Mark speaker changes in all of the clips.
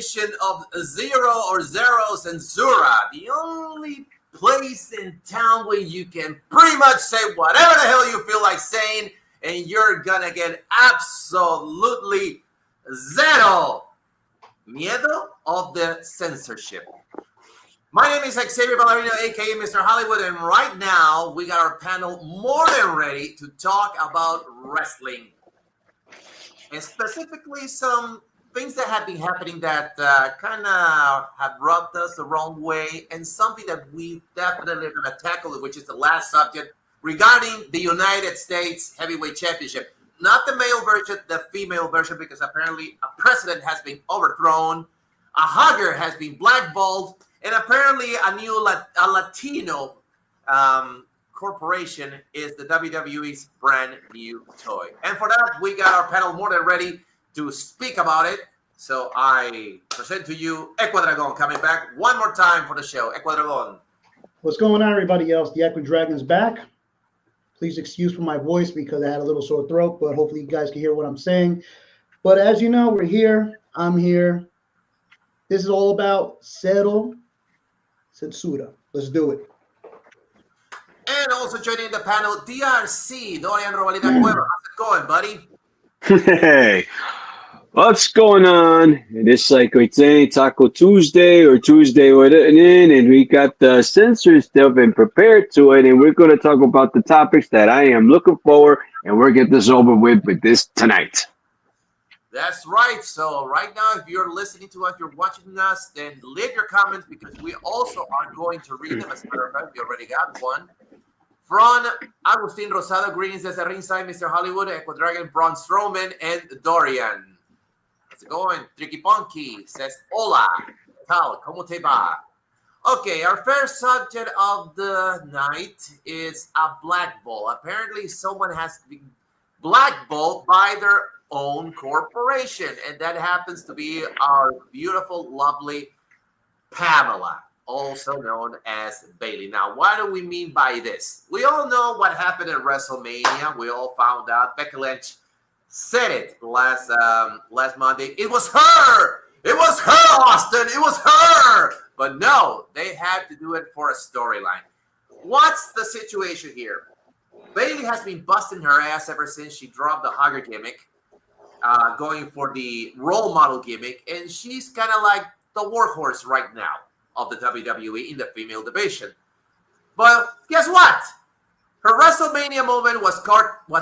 Speaker 1: edition of Zero Zensura, the only place in town where you can pretty much say whatever the hell you feel like saying, and you're gonna get absolutely zero miedo of the censorship. My name is Xavier Ballerino, aka Mr. Hollywood, and right now we got our panel more than ready to talk about wrestling, and specifically some things that have been happening that kind of have rubbed us the wrong way, and something that we definitely are going to tackle, which is the last subject regarding the United States Heavyweight Championship. Not the male version, the female version, because apparently a president has been overthrown, a hugger has been blackballed, and apparently a Latino corporation is the WWE's brand new toy. And for that, we got our panel more than ready to speak about it. So I present to you Ecuador coming back one more time for the show. Ecuador.
Speaker 2: What's going on, everybody else? The Ecuador's back. Please excuse for my voice because I had a little sore throat, but hopefully you guys can hear what I'm saying. But as you know, we're here. I'm here. This is all about Zensura. Let's do it.
Speaker 1: And also joining the panel, DRC, Dorian Robalita Cueva. How's it going, buddy?
Speaker 3: Hey, what's going on? It's like we're saying Taco Tuesday or Tuesday with it, and we got the censor stuff and prepared to it, and we're going to talk about the topics that I am looking for, and we're getting this over with this tonight.
Speaker 1: That's right. So right now, if you're listening to us, you're watching us, then leave your comments because we also are going to read them. As a matter of fact, we already got one. From Agustin Rosado, greetings desde Ringside, Mr. Hollywood, Ecuador, Braun Strowman, and Dorian. How's it going? Tricky Punky says, hola, tal, ¿cómo te va? Okay, our first subject of the night is a blackball. Apparently, someone has been blackballed by their own corporation, and that happens to be our beautiful, lovely Pamela, also known as Bayley. Now, what do we mean by this? We all know what happened at WrestleMania. We all found out. Becky Lynch said it last Monday. It was her. It was her, Austin. It was her. But no, they had to do it for a storyline. What's the situation here? Bayley has been busting her ass ever since she dropped the hugger gimmick, going for the role model gimmick, and she's kind of like the workhorse right now of the WWE in the female division. But guess what? Her WrestleMania moment was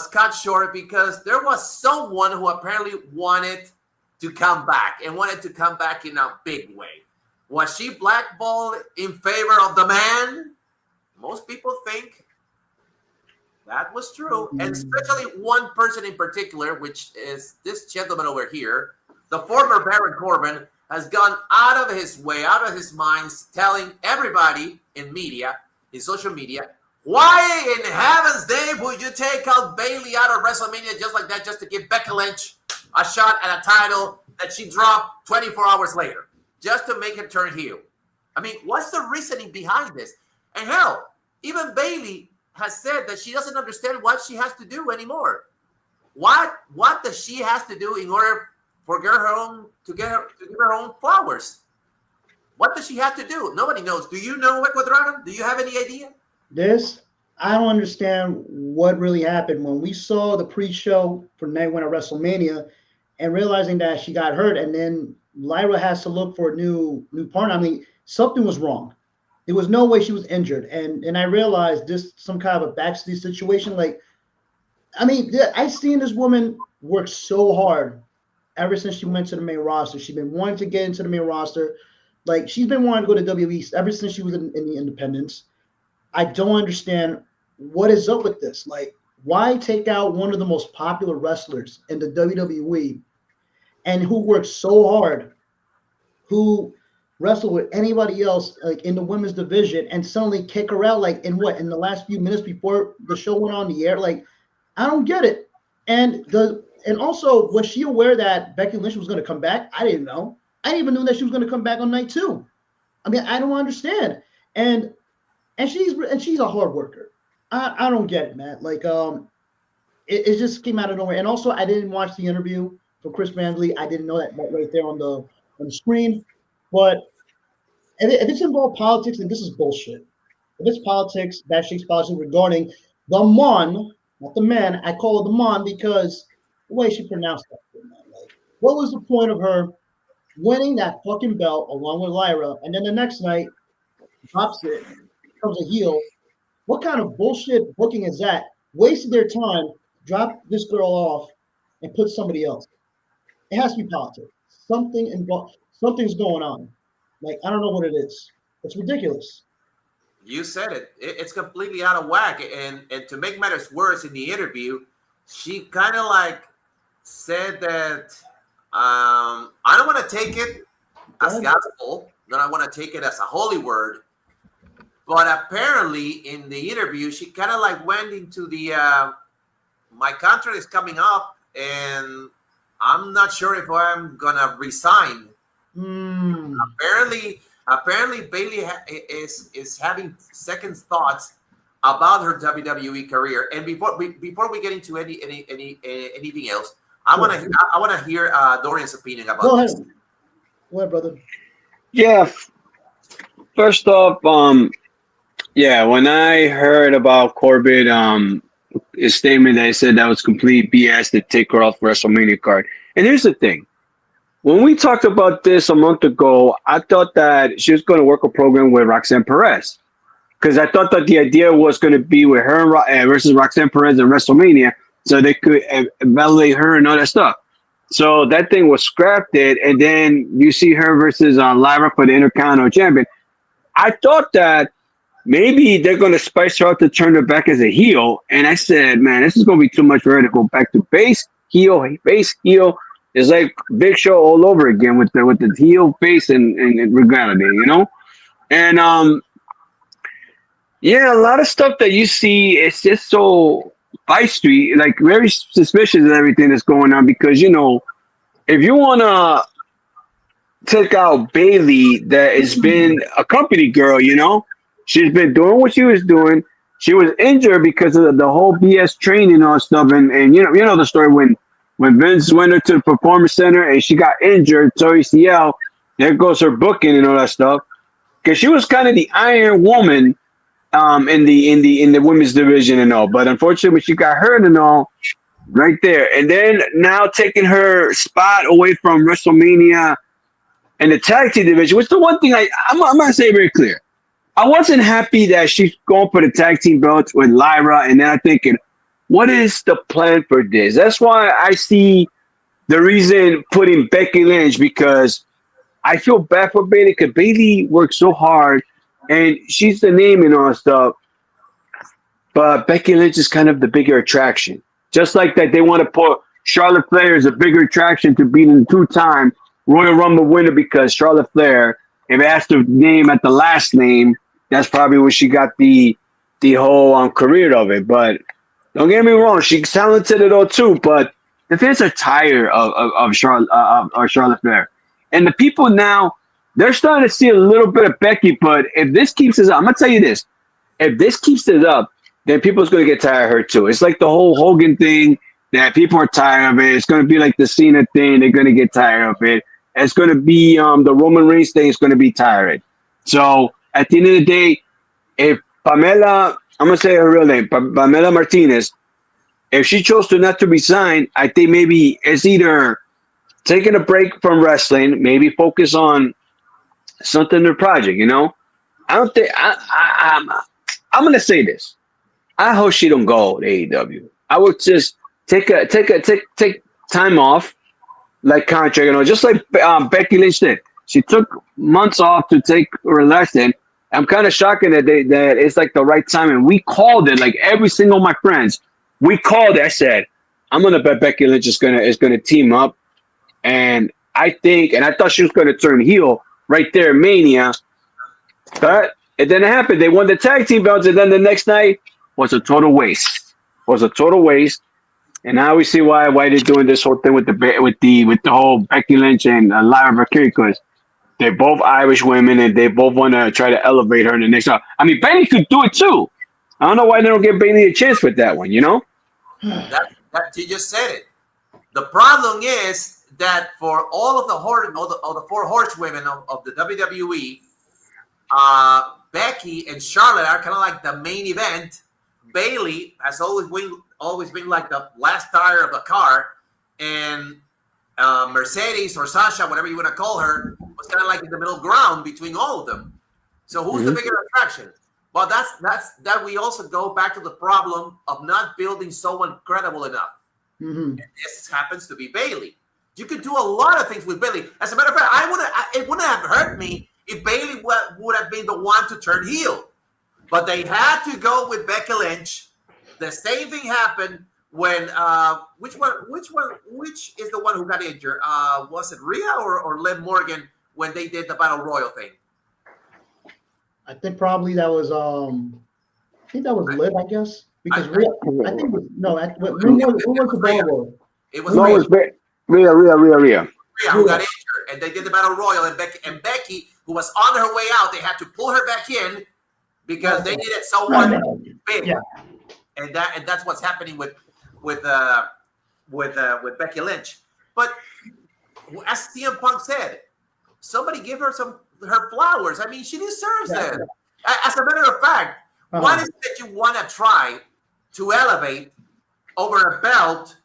Speaker 1: cut short because there was someone who apparently wanted to come back and wanted to come back in a big way. Was she blackballed in favor of the man? Most people think that was true, and especially one person in particular, which is this gentleman over here, the former Baron Corbin, has gone out of his way, out of his mind, telling everybody in media, in social media, why in heaven's name would you take out Bayley out of WrestleMania just like that, just to give Becky Lynch a shot at a title that she dropped 24 hours later, just to make her turn heel? I mean, what's the reasoning behind this? And hell, even Bayley has said that she doesn't understand what she has to do anymore. What does she have to do in order for to give her own flowers? What does she have to do? Nobody knows. Do you know, Ecuador? Do you have any idea?
Speaker 2: I don't understand what really happened when we saw the pre-show for night one at WrestleMania, and realizing that she got hurt, and then Lyra has to look for a new partner. I mean, something was wrong. There was no way she was injured, and I realized this some kind of a backstage situation. Like, I mean, I've seen this woman work so hard ever since she went to the main roster. She's been wanting to get into the main roster. Like, she's been wanting to go to WWE ever since she was in the independents. I don't understand what is up with this. Like, why take out one of the most popular wrestlers in the WWE and who works so hard, who wrestled with anybody else like in the women's division, and suddenly kick her out like in the last few minutes before the show went on the air? Like, I don't get it. And also, was she aware that Becky Lynch was going to come back? I didn't know. I didn't even know that she was going to come back on night 2. I mean, I don't understand. And she's a hard worker. I don't get it, man. Like, it just came out of nowhere. And also, I didn't watch the interview for Chris Manley. I didn't know that right there on on the screen. But if it's involved politics, then this is bullshit. If it's politics, backstage politics regarding the Mon, not the man, I call it the Mon because the way she pronounced that. Like, what was the point of her winning that fucking belt along with Lyra, and then the next night drops it, becomes a heel? What kind of bullshit booking is that? Wasted their time, drop this girl off, and put somebody else. It has to be politics. Something involved. Something's going on. Like, I don't know what it is. It's ridiculous.
Speaker 1: You said it. It's completely out of whack. And to make matters worse, in the interview, she kind of like said that I don't want to take it as gospel, then I want to take it as a holy word. But apparently, in the interview, she kind of like went into the my contract is coming up, and I'm not sure if I'm gonna resign. Apparently, Bayley is having second thoughts about her WWE career. And before we get into anything else, I want to hear Dorian's opinion about this.
Speaker 2: Go ahead, brother.
Speaker 3: Yeah. First off, yeah, when I heard about Corbett, his statement that he said that was complete BS to take her off WrestleMania card. And here's the thing. When we talked about this a month ago, I thought that she was going to work a program with Roxanne Perez. Because I thought that the idea was going to be with her versus Roxanne Perez at WrestleMania, so they could validate her and all that stuff. So that thing was scrapped, and then you see her versus Lyra for the Intercontinental Champion. I thought that maybe they're going to spice her up to turn her back as a heel. And I said, man, this is going to be too much for her to go back to base, heel. It's like Big Show all over again with the heel, face, and reality, you know? And, yeah, a lot of stuff that you see, it's just so feisty, like very suspicious of everything that's going on because, you know, if you want to take out Bayley that has been a company girl, you know, she's been doing what she was doing. She was injured because of the whole BS training and all stuff. And you know the story when Vince went her to the Performance Center and she got injured, tore ACL, there goes her booking and all that stuff. Because she was kind of the Iron Woman in the women's division and all. But unfortunately, she got hurt and all right there. And then now taking her spot away from WrestleMania and the tag team division, which the one thing I'm going to say very clear. I wasn't happy that she's going for the tag team belts with Lyra, and then I'm thinking, what is the plan for this? That's why I see the reason putting Becky Lynch, because I feel bad for Bayley because Bayley works so hard, and she's the name and all that stuff. But Becky Lynch is kind of the bigger attraction. Just like that, they want to put Charlotte Flair as a bigger attraction to being the two-time Royal Rumble winner because Charlotte Flair, if it has to name at the last name, that's probably where she got the whole career of it. But don't get me wrong, she's talented at all too. But the fans are tired of Charlotte Flair, and the people now they're starting to see a little bit of Becky. But if this keeps us up, I'm gonna tell you this: if this keeps it up, then people's gonna get tired of her too. It's like the whole Hogan thing that people are tired of it. It's gonna be like the Cena thing; they're gonna get tired of it. It's gonna be the Roman Reigns thing. It's gonna be tired. So at the end of the day, if Pamela, I'm going to say her real name, Pamela Martinez, if she chose to not to resign, I think maybe it's either taking a break from wrestling, maybe focus on something in the project, you know? I don't think, I'm going to say this. I hope she don't go to AEW. I would just take time off, like contract, you know, just like Becky Lynch did. She took months off to take relax in. I'm kind of shocked that it's like the right time, and we called it. Like every single of my friends, we called it. I said, I'm gonna bet Becky Lynch is gonna team up, and I thought she was gonna turn heel right there in Mania, but it didn't happen. They won the tag team belts, and then the next night was a total waste. And now we see why they're doing this whole thing with the whole Becky Lynch and Lyra Valkyrie, because they're both Irish women and they both want to try to elevate her in the next round. I mean, Bayley could do it too. I don't know why they don't give Bayley a chance with that one, you know?
Speaker 1: That you just said it. The problem is that for all of the four horsewomen of the WWE, Becky and Charlotte are kind of like the main event. Bayley has always been like the last tire of the car, and Mercedes or Sasha, whatever you want to call her, was kind of like in the middle ground between all of them. So who's the bigger attraction? Well, that we also go back to the problem of not building someone credible enough. And this happens to be Bayley. You could do a lot of things with Bayley. As a matter of fact, it wouldn't have hurt me if Bayley would have been the one to turn heel. But they had to go with Becky Lynch. The same thing happened when which is the one who got injured? Was it Rhea or Liv Morgan when they did the Battle Royal thing?
Speaker 2: I think probably that was Liv, I guess, because Rhea. I think it was who was the Battle Royal?
Speaker 1: It was Rhea.
Speaker 3: Rhea
Speaker 1: Who got injured, and they did the Battle Royal, and Becky, who was on her way out, they had to pull her back in because they needed someone big. Yeah. And that's what's happening with Becky Lynch. But as CM Punk said, somebody give her her flowers. I mean, she deserves them. As a matter of fact, what is it that you want to try to elevate over a belt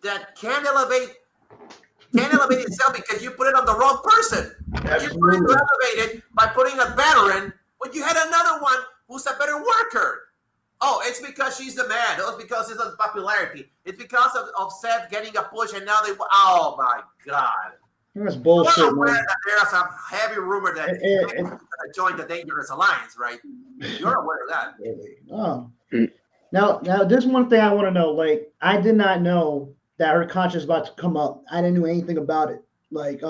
Speaker 1: that can't elevate itself because you put it on the wrong person? You're trying to elevate it by putting a veteran when you had another one who's a better worker. Oh, it's because she's the man. Oh, it's because it's popularity. It's because of Seth getting a push, and now oh my God.
Speaker 2: That's bullshit, man.
Speaker 1: There's a heavy rumor that joined the Dangerous Alliance, right? You're aware of that.
Speaker 2: Oh. Now, there's one thing I want to know. Like, I did not know that her contract is about to come up. I didn't know anything about it. Like,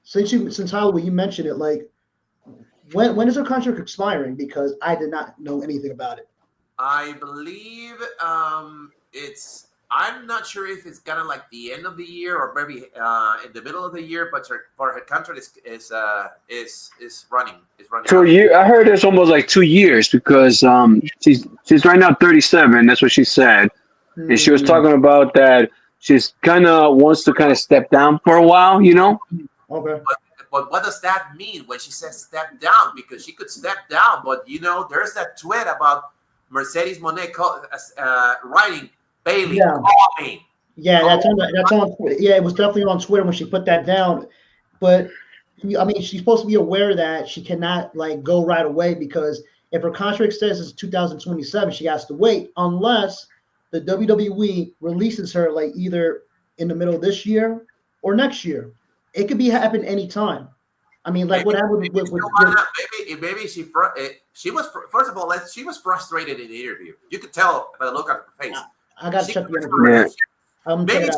Speaker 2: since Halloween, you mentioned it. Like, when is her contract expiring? Because I did not know anything about it.
Speaker 1: I believe I'm not sure if it's kind of like the end of the year or maybe in the middle of the year, but her contract is running.
Speaker 3: So I heard it's almost like 2 years because she's right now 37. That's what she said, and she was talking about that she's kind of wants to kind of step down for a while, you know.
Speaker 2: Okay.
Speaker 1: But what does that mean when she says step down? Because she could step down, but there's that tweet about Mercedes Monet writing Bayley, call me.
Speaker 2: Yeah, that's on. Yeah, it was definitely on Twitter when she put that down. But I mean, she's supposed to be aware that she cannot like go right away because if her contract says it's 2027, she has to wait unless the WWE releases her like either in the middle of this year or next year. It could be happen anytime. I mean, like what happened with
Speaker 1: maybe she was first of all she was frustrated in the interview. You could tell by the look on her face.
Speaker 2: I got to check the interview.
Speaker 1: Maybe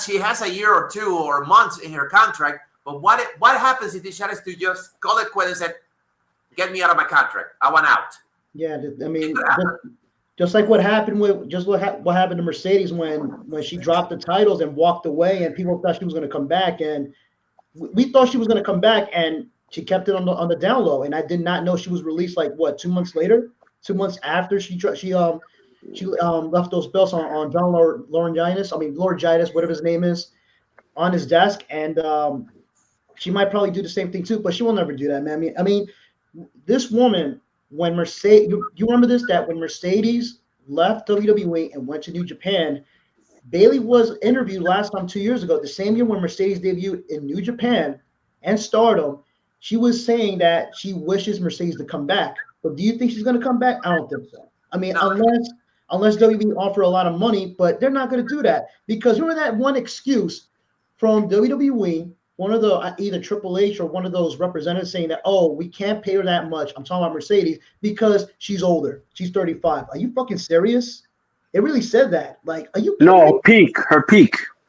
Speaker 1: she has a year or two or months in her contract. But what happens if she has to just call it quits and say, "Get me out of my contract. I want out." Yeah,
Speaker 2: I mean, just like what happened what happened to Mercedes when she dropped the titles and walked away, and people thought she was going to come back, and we thought she was going to come back, and she kept it on the down low, and I did not know she was released like 2 months later, 2 months after she left those belts on John Laurinaitis, whatever his name is, on his desk, and she might probably do the same thing too, but she will never do that, man. I mean, this woman, when Mercedes, you remember this, that when Mercedes left WWE and went to New Japan, Bayley was interviewed last time 2 years ago, the same year when Mercedes debuted in New Japan and Stardom. She was saying that she wishes Mercedes to come back. But do you think she's going to come back? I don't think so. I mean, unless WWE offer a lot of money, but they're not going to do that because remember that one excuse from WWE, one of the either Triple H or one of those representatives saying that, oh, we can't pay her that much. I'm talking about Mercedes because she's older. She's 35. Are you fucking serious? It really said that. Like, are you kidding?
Speaker 3: No, her peak.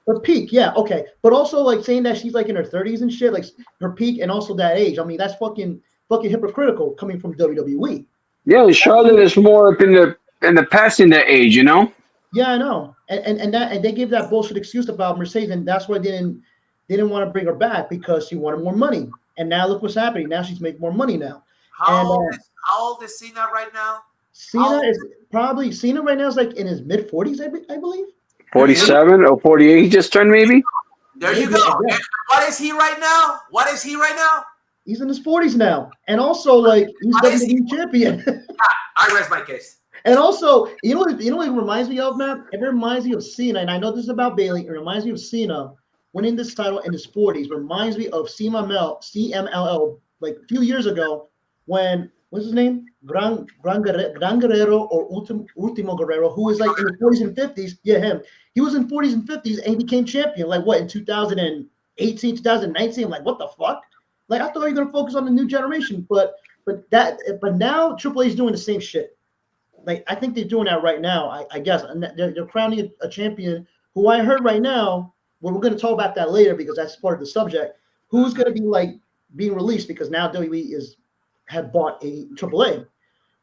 Speaker 2: Her peak, yeah, okay. But also like saying that she's like in her 30s and shit, like her peak and also that age. I mean, that's fucking hypocritical coming from WWE.
Speaker 3: Yeah, Charlotte is more up in the passing that age, you know?
Speaker 2: Yeah, I know. And they gave that bullshit excuse about Mercedes, and that's why they didn't want to bring her back because she wanted more money. And now look what's happening. Now she's making more money now.
Speaker 1: How old is Cena right now?
Speaker 2: Cena right now is like in his mid-40s, I believe.
Speaker 3: 47 or 48 he just turned, maybe?
Speaker 1: There you
Speaker 2: Maybe,
Speaker 1: go.
Speaker 2: I guess.
Speaker 1: And what is he right now? What is he right now?
Speaker 2: He's in his 40s now, and also like he's
Speaker 1: What is he?
Speaker 2: WWE champion.
Speaker 1: I rest my case.
Speaker 2: And also, you know what it reminds me of, man? It reminds me of Cena, and I know this is about Bayley. It reminds me of Cena winning this title in his 40s. Reminds me of CMLL, like a few years ago when what's his name? Gran Guerrero or Ultimo Guerrero, who was like in the 40s and 50s. Yeah, him. He was in 40s and 50s and he became champion. Like what in 2018, 2019? I'm like, what the fuck? Like I thought you were gonna focus on the new generation, but now Triple H is doing the same shit. Like I think they're doing that right now. I guess and they're crowning a champion who I heard right now. Well, we're going to talk about that later because that's part of the subject. Who's going to be like being released because now WWE had bought a AAA.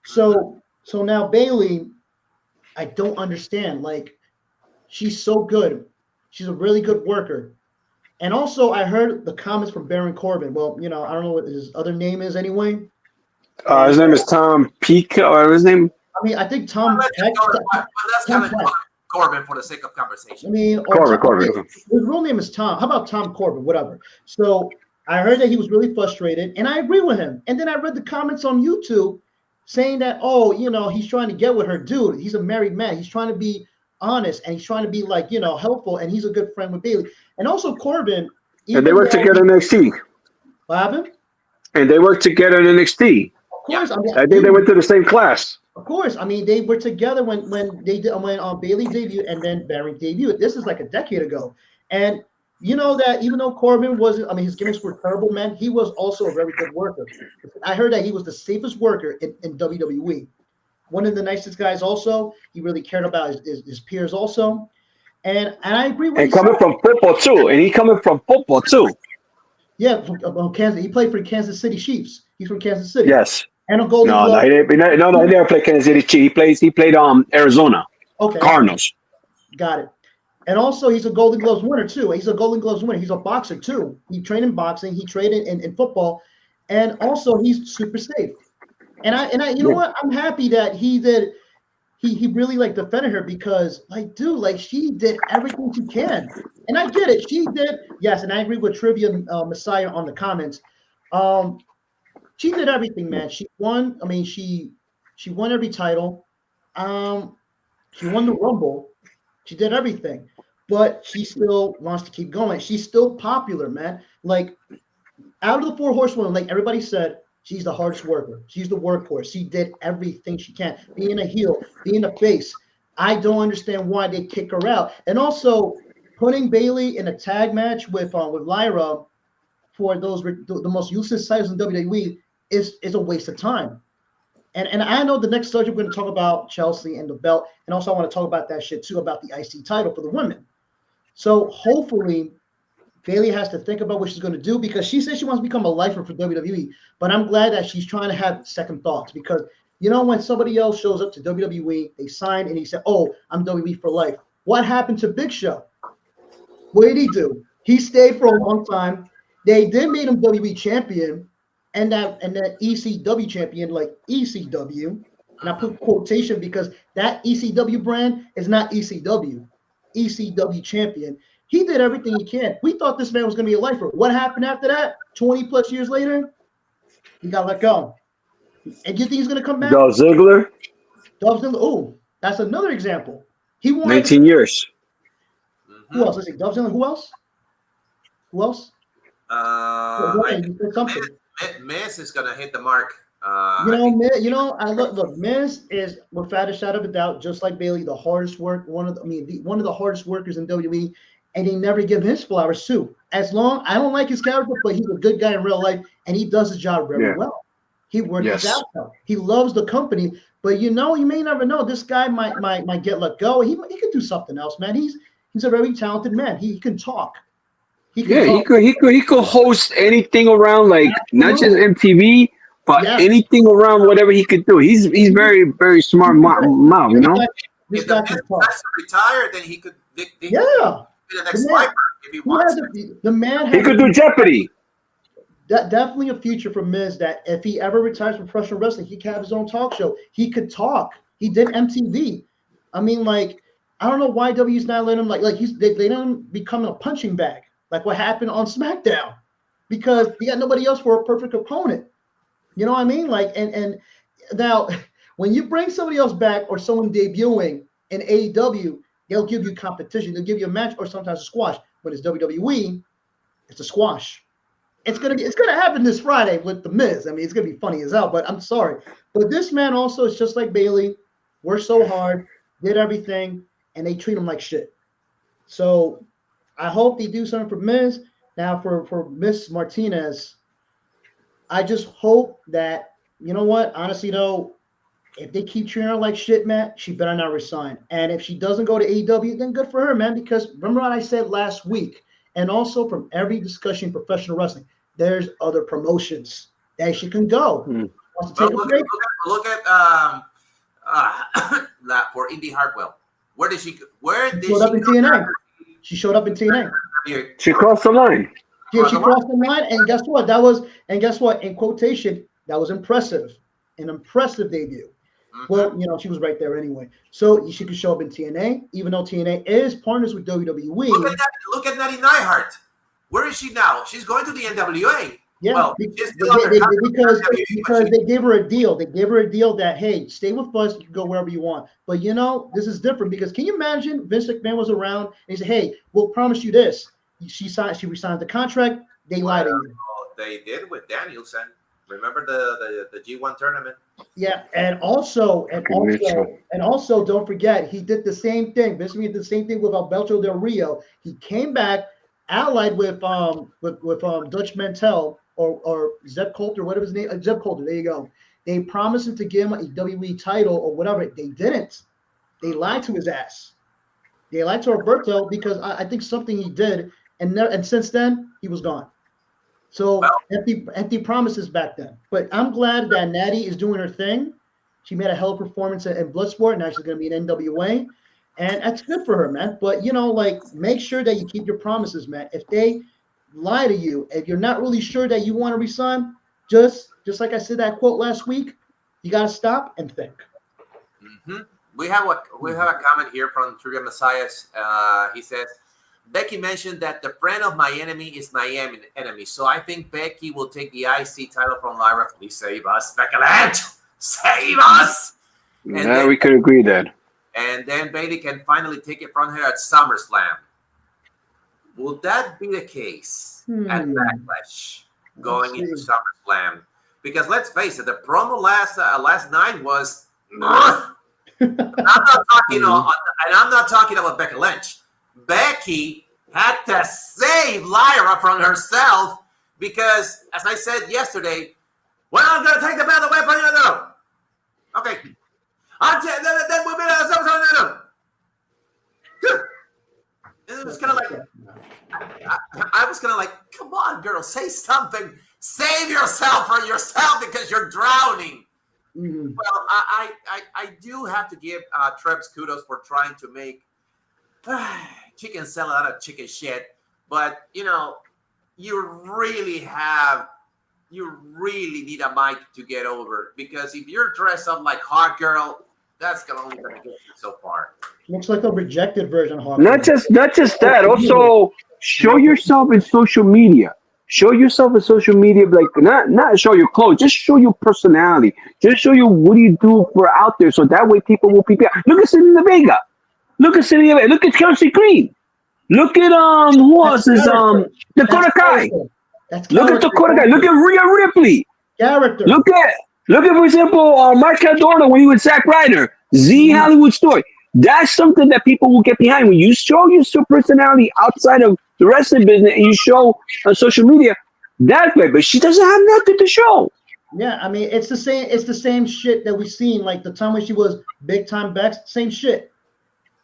Speaker 2: So now Bayley, I don't understand. Like she's so good. She's a really good worker. And also I heard the comments from Baron Corbin. Well, I don't know what his other name is anyway.
Speaker 3: His name is Tom Peak, or his name.
Speaker 2: I mean, I think Tom.
Speaker 1: Let's kind of call Corbin for the sake of conversation.
Speaker 2: I mean,
Speaker 3: Corbin.
Speaker 2: His real name is Tom. How about Tom Corbin? Whatever. So I heard that he was really frustrated, and I agree with him. And then I read the comments on YouTube saying that, he's trying to get with her. Dude, he's a married man. He's trying to be honest, and he's trying to be like, helpful, and he's a good friend with Bayley. And also Corbin.
Speaker 3: And they work together in NXT.
Speaker 2: What happened?
Speaker 3: And they work together in NXT.
Speaker 2: Of course.
Speaker 3: I think they went to the same class.
Speaker 2: Of course. I mean, they were together when Bayley debuted and then Baron debuted. This is like a decade ago. And you know that even though Corbin wasn't, his gimmicks were terrible, man, he was also a very good worker. I heard that he was the safest worker in WWE. One of the nicest guys also. He really cared about his peers also. And I agree with
Speaker 3: and coming from football too. And he coming from football too.
Speaker 2: Yeah, from Kansas. He played for the Kansas City Chiefs. He's from Kansas City.
Speaker 3: Yes.
Speaker 2: And a Golden Glove.
Speaker 3: No, he never played Kansas City Chiefs. He played Arizona.
Speaker 2: Okay.
Speaker 3: Cardinals.
Speaker 2: Got it. And also, he's a Golden Gloves winner too. He's a Golden Gloves winner. He's a boxer too. He trained in boxing. He trained in football, and also he's super safe. And I, you know what? I'm happy that he did. He really defended her because she did everything she can, and I get it. She did, yes, and I agree with Trivia Messiah on the comments. She did everything, man. She won. I mean, she won every title. She won the Rumble. She did everything, but she still wants to keep going. She's still popular, man. Like out of the 4 horsewomen, like everybody said, she's the hardest worker. She's the workhorse. She did everything she can. Being a heel, being a face. I don't understand why they kick her out. And also putting Bayley in a tag match with Lyra for the most useless titles in WWE is a waste of time. And I know the next subject we're going to talk about Chelsea and the belt, and also I want to talk about that shit too about the IC title for the women. So hopefully Bayley has to think about what she's going to do because she says she wants to become a lifer for WWE. But I'm glad that she's trying to have second thoughts because when somebody else shows up to WWE, they sign and he said, "Oh, I'm WWE for life." What happened to Big Show? What did he do? He stayed for a long time. They did make him WWE champion. And that ECW champion, like ECW, and I put quotation because that ECW brand is not ECW. ECW champion. He did everything he can. We thought this man was going to be a lifer. What happened after that? 20 plus years later, he got let go. And you think he's going to come back?
Speaker 3: Dolph Ziggler.
Speaker 2: Oh, that's another example. He won
Speaker 3: 19 years.
Speaker 2: Who else? Let's see. Dolph Ziggler. Who else? You said something.
Speaker 1: Miz is gonna hit the mark.
Speaker 2: Look. Miz is, without a shadow of a doubt, just like Bayley, the hardest work. One of the hardest workers in WWE, and they never give him his flowers too. I don't like his character, but he's a good guy in real life, and he does his job very well. He works his ass out. He loves the company, but you may never know. This guy might get let go. He could do something else, man. He's a very talented man. He can talk. He
Speaker 3: could host anything around, not just MTV, but anything around whatever he could do. He's very, very smart mouth,
Speaker 1: If the man has to retire, then he could be the next sniper if he wants.
Speaker 3: He could do Jeopardy.
Speaker 2: Definitely a future for Miz that if he ever retires from professional wrestling, he could have his own talk show. He could talk. He did MTV. I mean, I don't know why W's not letting him they let him become a punching bag. like what happened on SmackDown, because he got nobody else for a perfect opponent. You know what I mean? Like, and now when you bring somebody else back or someone debuting in AEW, they'll give you competition. They'll give you a match or sometimes a squash. But it's WWE, it's a squash. It's gonna happen this Friday with The Miz. I mean, it's gonna be funny as hell, but I'm sorry. But this man also is just like Bayley, worked so hard, did everything, and they treat him like shit. So I hope they do something for Miz. Now for Miss Martinez, I just hope that, you know what, honestly though, if they keep treating her like shit, man, she better not resign. And if she doesn't go to AEW, then good for her, man, because remember what I said last week, and also from every discussion in professional wrestling, there's other promotions that she can go. Wants to take a break?
Speaker 1: Look at for Indy Hartwell. Where did she
Speaker 2: Showed up in TNA. She showed up in TNA.
Speaker 3: She crossed the line.
Speaker 2: Yeah, she crossed the line, and guess what? In quotation, that was impressive. An impressive debut. Well, you know, she was right there anyway. So she could show up in TNA, even though TNA is partners with WWE.
Speaker 1: Look at Natty Neidhart. Where is she now? She's going to the NWA.
Speaker 2: Yeah,
Speaker 1: well,
Speaker 2: because they gave her a deal. They gave her a deal that, hey, stay with us, you can go wherever you want. But you know, this is different because can you imagine Vince McMahon was around and he said, hey, we'll promise you this. She resigned the contract, they lied to you.
Speaker 1: They did with Danielson. Remember the G1 tournament?
Speaker 2: Yeah, and also, don't forget, he did the same thing. Vince McMahon did the same thing with Alberto Del Rio. He came back, allied with Dutch Mantel or Zeb Coulter, whatever his name, Zeb Coulter. There you go. They promised him to give him a WWE title or whatever. They didn't. They lied to his ass. They lied to Alberto because I think something he did, and since then he was gone. So empty promises back then. But I'm glad that Natty is doing her thing. She made a hell of a performance in Bloodsport. Now she's going to be in NWA. And that's good for her, man. But, you know, like, make sure that you keep your promises, man. If they lie to you, if you're not really sure that you want to resign, just like I said that quote last week, you got to stop and think.
Speaker 1: Mm-hmm. We have a comment here from Trivia Messias. He says, Becky mentioned that the friend of my enemy is my enemy. So I think Becky will take the IC title from Lyra. Please save us, Becky Lynch. Save us.
Speaker 3: Yeah, we could agree that.
Speaker 1: And then Bayley can finally take it from her at SummerSlam. Will that be the case at Backlash going into SummerSlam? Because let's face it, the promo last night was. I'm not talking about Becky Lynch. Becky had to save Lyra from herself because, as I said yesterday, well, I'm going to take the belt away from you. No. Okay. Then we'll be it was kind of like, I was kind of like, come on, girl, say something. Save yourself for yourself because you're drowning. Mm-hmm. Well, I do have to give Trebs kudos for trying to make chicken salad out of chicken shit. But, you know, you really need a mic to get over. Because if you're dressed up like Hot Girl, that's only going to get you so far.
Speaker 2: Looks like a rejected version of Hot
Speaker 3: Girl. Not just that. Also, show yourself in social media. Show yourself in social media, like not show your clothes, just show your personality. Just show you what do you do for out there, so that way people will be. Look at Selena Vega. Look at Kelsey Green. Look at who else is Dakota Kai. Look at Dakota Kai. Look at Rhea Ripley.
Speaker 2: Character.
Speaker 3: Look at for example Mark Cardona when he was Zack Ryder. Hollywood Story. That's something that people will get behind when you show your personality outside of the wrestling business and you show on social media that way. But she doesn't have nothing to show.
Speaker 2: Yeah, I mean it's the same shit that we seen like the time when she was big time Bex. Same shit.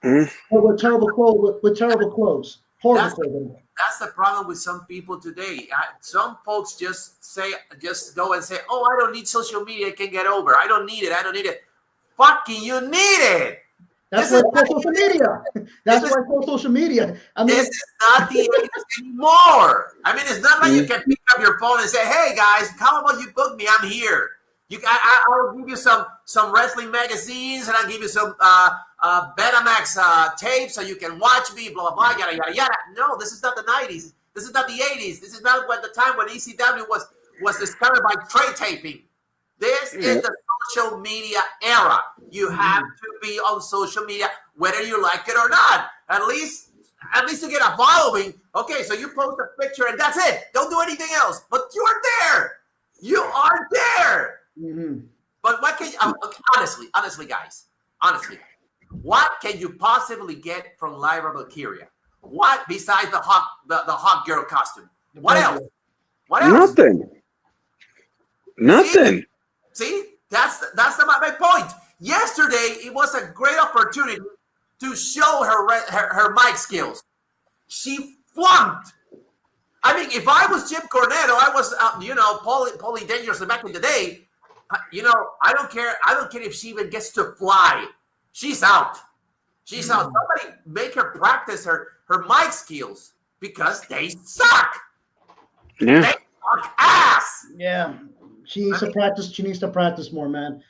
Speaker 2: With terrible clothes. Horrible clothes.
Speaker 1: That's the problem with some people today. Some folks just go and say, "Oh, I don't need social media. I can get over. I don't need it. Fucking, you need it."
Speaker 2: That's why it's social media. That's why it's social media. I mean,
Speaker 1: this is not the 80s anymore. I mean, it's not like you can pick up your phone and say, "Hey guys, how about you book me? I'm here." I'll give you some wrestling magazines, and I'll give you some Betamax tapes so you can watch me. Blah blah blah. Yada yada yada. No, this is not the 90s. This is not the 80s. This is not what the time when ECW was discovered by trade taping. This is the social media era. You have to be on social media, whether you like it or not. At least to get a following. Okay, so you post a picture and that's it. Don't do anything else. But you are there. You are there. But what can you, honestly, guys, what can you possibly get from Lyra Valkyria? What besides the hot girl costume? What else? What else?
Speaker 3: Nothing.
Speaker 1: See? That's my point. Yesterday, it was a great opportunity to show her mic skills. She flunked. I mean, if I was Jim Cornette, or I was, Paulie Dangerously back in the day, I don't care. I don't care if she even gets to fly. She's out. She's out. Somebody make her practice her mic skills because they suck.
Speaker 3: Yeah.
Speaker 1: They suck ass.
Speaker 2: Yeah. She needs to practice. She needs to practice more, man.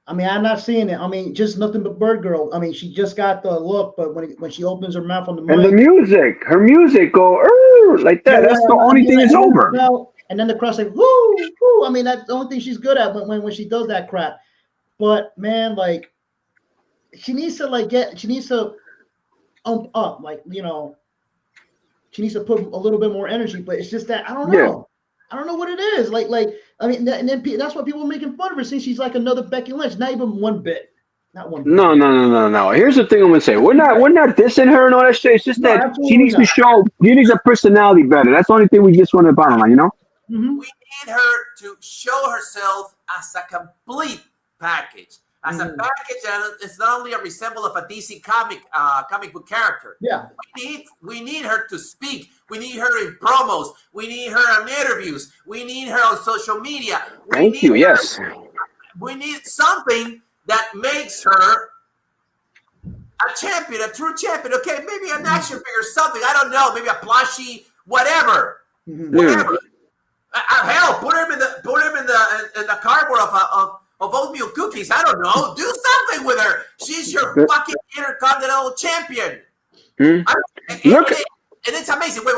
Speaker 2: I mean, I'm not seeing it. I mean, just nothing but bird girl. I mean, she just got the look, but when she opens her mouth on the mic,
Speaker 3: and her music go like that. That's the only thing that's over.
Speaker 2: And then the crowd's like, woo, woo. I mean, that's the only thing she's good at when she does that crap. But man, like, she needs to up, like, she needs to put a little bit more energy. But it's just that I don't know.
Speaker 3: Yeah.
Speaker 2: I don't know what it is. Like I mean, and then that's why people are making fun of her, saying she's like another Becky Lynch. Not even one bit. Not one bit.
Speaker 3: No. Here's the thing I'm gonna say. We're not dissing her and all that shit. It's just that she needs to show. She needs her personality better. That's the only thing we just want to bottom line.
Speaker 1: We need her to show herself as a complete package. As a package, and it's not only a resemble of a DC comic book character.
Speaker 2: Yeah.
Speaker 1: We need her to speak. We need her in promos. We need her in interviews. We need her on social media.
Speaker 3: Thank you. Yes.
Speaker 1: We need something that makes her a champion, a true champion. Okay, maybe an action figure, something. I don't know. Maybe a plushie, whatever. Whatever. Hell, put him in the cardboard of oatmeal cookies. I don't know. Do something with her. She's your fucking Intercontinental Champion. And it's amazing. Wait.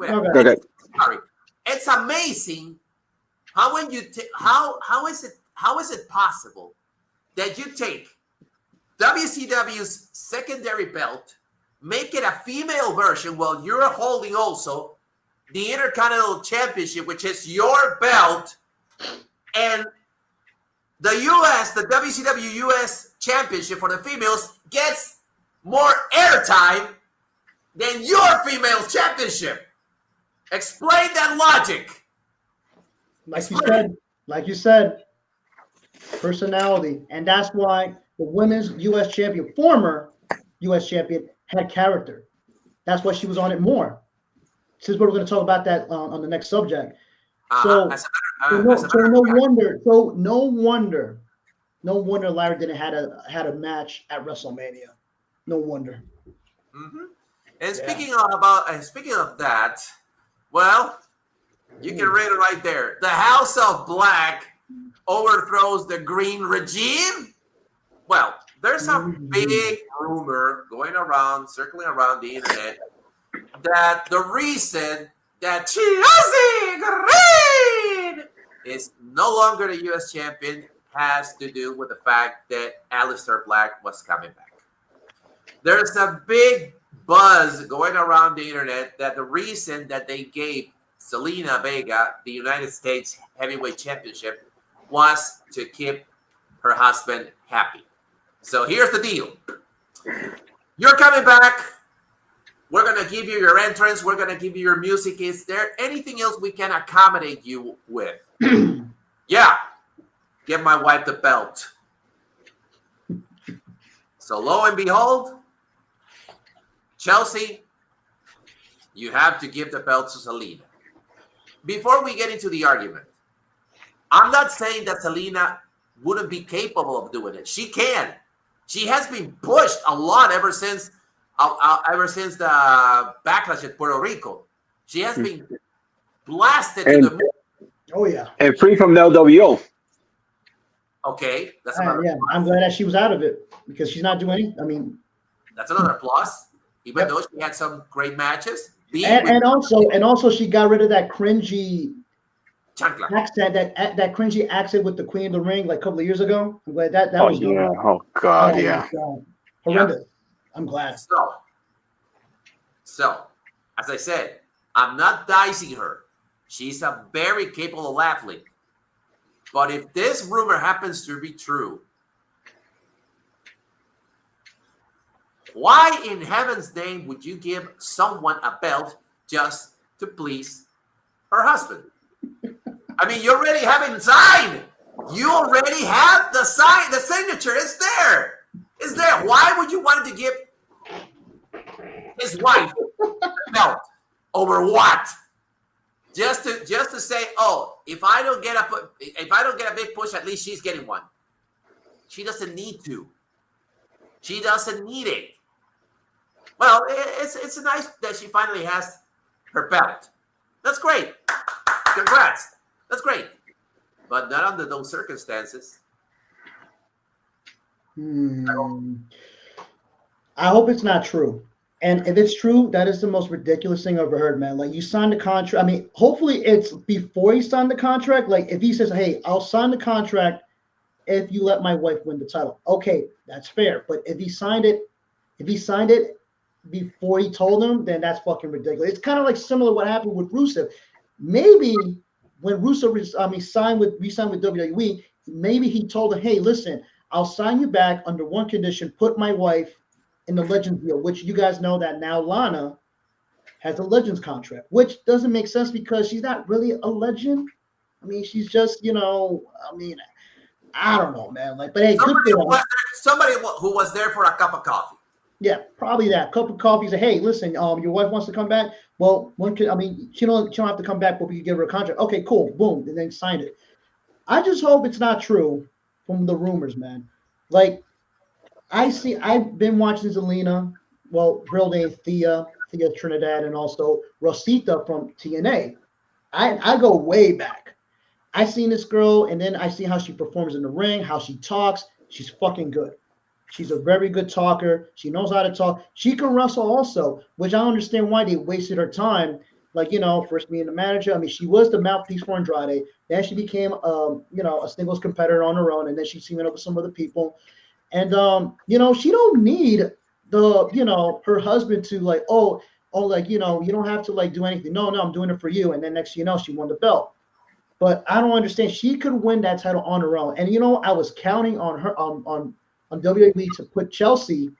Speaker 2: Okay.
Speaker 1: Sorry. It's amazing how when you how is it possible that you take WCW's secondary belt, make it a female version while you're holding also the Intercontinental Championship, which is your belt, and the WCW US Championship for the females gets more airtime than your females championship. Explain that logic.
Speaker 2: Like you said, personality. And that's why the women's US champion, former US champion, had character. That's why she was on it more. Since we're going to talk about that on the next subject. No wonder Lyra didn't had a match at WrestleMania. No wonder.
Speaker 1: And speaking of that, well, you can read it right there. The House of Black overthrows the Green regime. Well, there's a big rumor circling around the internet, that the reason that Chelsea Green is no longer the U.S. champion has to do with the fact that Aleister Black was coming back. There's a big buzz going around the internet that the reason that they gave Zelina Vega the United States Heavyweight Championship was to keep her husband happy. So here's the deal. You're coming back. We're going to give you your entrance. We're going to give you your music. Is there anything else we can accommodate you with? Yeah. Give my wife the belt. So lo and behold, Chelsea, you have to give the belt to Zelina. Before we get into the argument, I'm not saying that Zelina wouldn't be capable of doing it. She can. She has been pushed a lot ever since the backlash at Puerto Rico. She has been blasted to the moon.
Speaker 2: Oh yeah.
Speaker 3: And free from the LWO.
Speaker 1: Okay, that's another
Speaker 2: plus. I'm glad that she was out of it because she's not doing anything. I mean,
Speaker 1: that's another plus. Even though she had some great matches,
Speaker 2: And also she got rid of that cringy
Speaker 1: chancla.
Speaker 2: accent, that cringy accent with the Queen of the Ring like a couple of years ago. I'm glad that
Speaker 3: Oh
Speaker 2: was
Speaker 3: yeah.
Speaker 2: gone.
Speaker 3: Oh God,
Speaker 2: Oh my
Speaker 3: yeah.
Speaker 2: God.
Speaker 1: Yeah.
Speaker 2: Horrendous. I'm glad.
Speaker 1: So, as I said, I'm not dicing her. She's a very capable athlete. But if this rumor happens to be true, why in heaven's name would you give someone a belt just to please her husband? I mean, you already have him signed. You already have the sign, the signature. It's there. It's there. Why would you want to give his wife the belt over what? Just to say, oh, if I don't get a big push, at least she's getting one. She doesn't need to. She doesn't need it. Well, it's nice that she finally has her belt. That's great. Congrats. That's great. But not under those circumstances.
Speaker 2: I hope it's not true. And if it's true, that is the most ridiculous thing I've ever heard, man. Like, you signed the contract. I mean, hopefully it's before he signed the contract. Like, if he says, hey, I'll sign the contract if you let my wife win the title. Okay, that's fair. But if he signed it before he told him, then that's fucking ridiculous. It's kind of like similar to what happened with Rusev. Maybe when Rusev re-signed with WWE, maybe he told him, hey, listen, I'll sign you back under one condition, put my wife in the Legends deal, which you guys know that now Lana has a Legends contract, which doesn't make sense because she's not really a legend. I mean, she's just, I don't know, man. Like, but hey,
Speaker 1: somebody who was there for a cup of coffee.
Speaker 2: Yeah, probably that. Cup of coffee. Say, hey, listen, your wife wants to come back. Well, she don't have to come back, but we can give her a contract. Okay, cool. Boom, and then sign it. I just hope it's not true from the rumors, man. Like, I've been watching Zelina, real name Thea Trinidad, and also Rosita from TNA. I go way back. I seen this girl, and then I see how she performs in the ring, how she talks. She's fucking good. She's a very good talker. She knows how to talk. She can wrestle also, which I don't understand why they wasted her time. Like, first being the manager. I mean, she was the mouthpiece for Andrade. Then she became, a singles competitor on her own, and then she's teaming up with some other people. And, she don't need her husband to like, you don't have to like do anything. No, I'm doing it for you. And then next, she won the belt. But I don't understand. She could win that title on her own. And, I was counting on her, on WWE to put Chelsea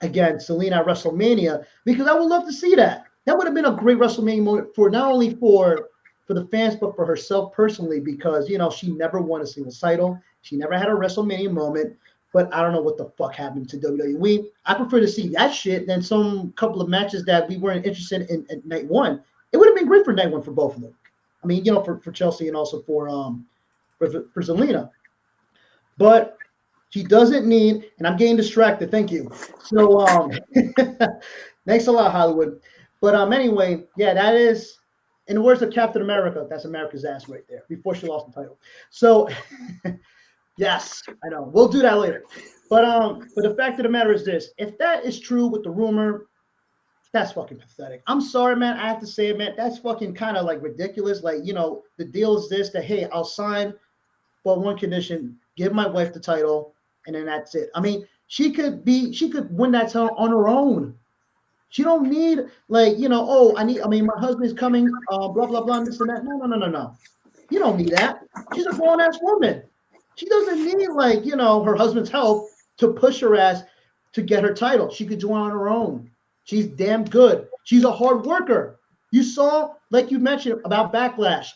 Speaker 2: against Selena at WrestleMania because I would love to see that. That would have been a great WrestleMania moment for not only for the fans, but for herself personally because, she never won a single title. She never had a WrestleMania moment. But I don't know what the fuck happened to WWE. I prefer to see that shit than some couple of matches that we weren't interested in at night one. It would have been great for night one for both of them. I mean, for Chelsea and also for Zelina. But she doesn't need, and I'm getting distracted. Thank you. So thanks a lot, Hollywood. But anyway, yeah, that is, in the words of Captain America, that's America's ass right there before she lost the title. So yes, I know. We'll do that later. But the fact of the matter is this: if that is true with the rumor, that's fucking pathetic. I'm sorry, man. I have to say it, man. That's fucking kind of like ridiculous. Like, the deal is this: that hey, I'll sign, but one condition: give my wife the title. And then that's it. I mean, she could win that title on her own. She don't need my husband's coming, blah, blah, blah, this and that. No. You don't need that. She's a grown-ass woman. She doesn't need her husband's help to push her ass to get her title. She could do it on her own. She's damn good. She's a hard worker. You saw, like you mentioned about Backlash,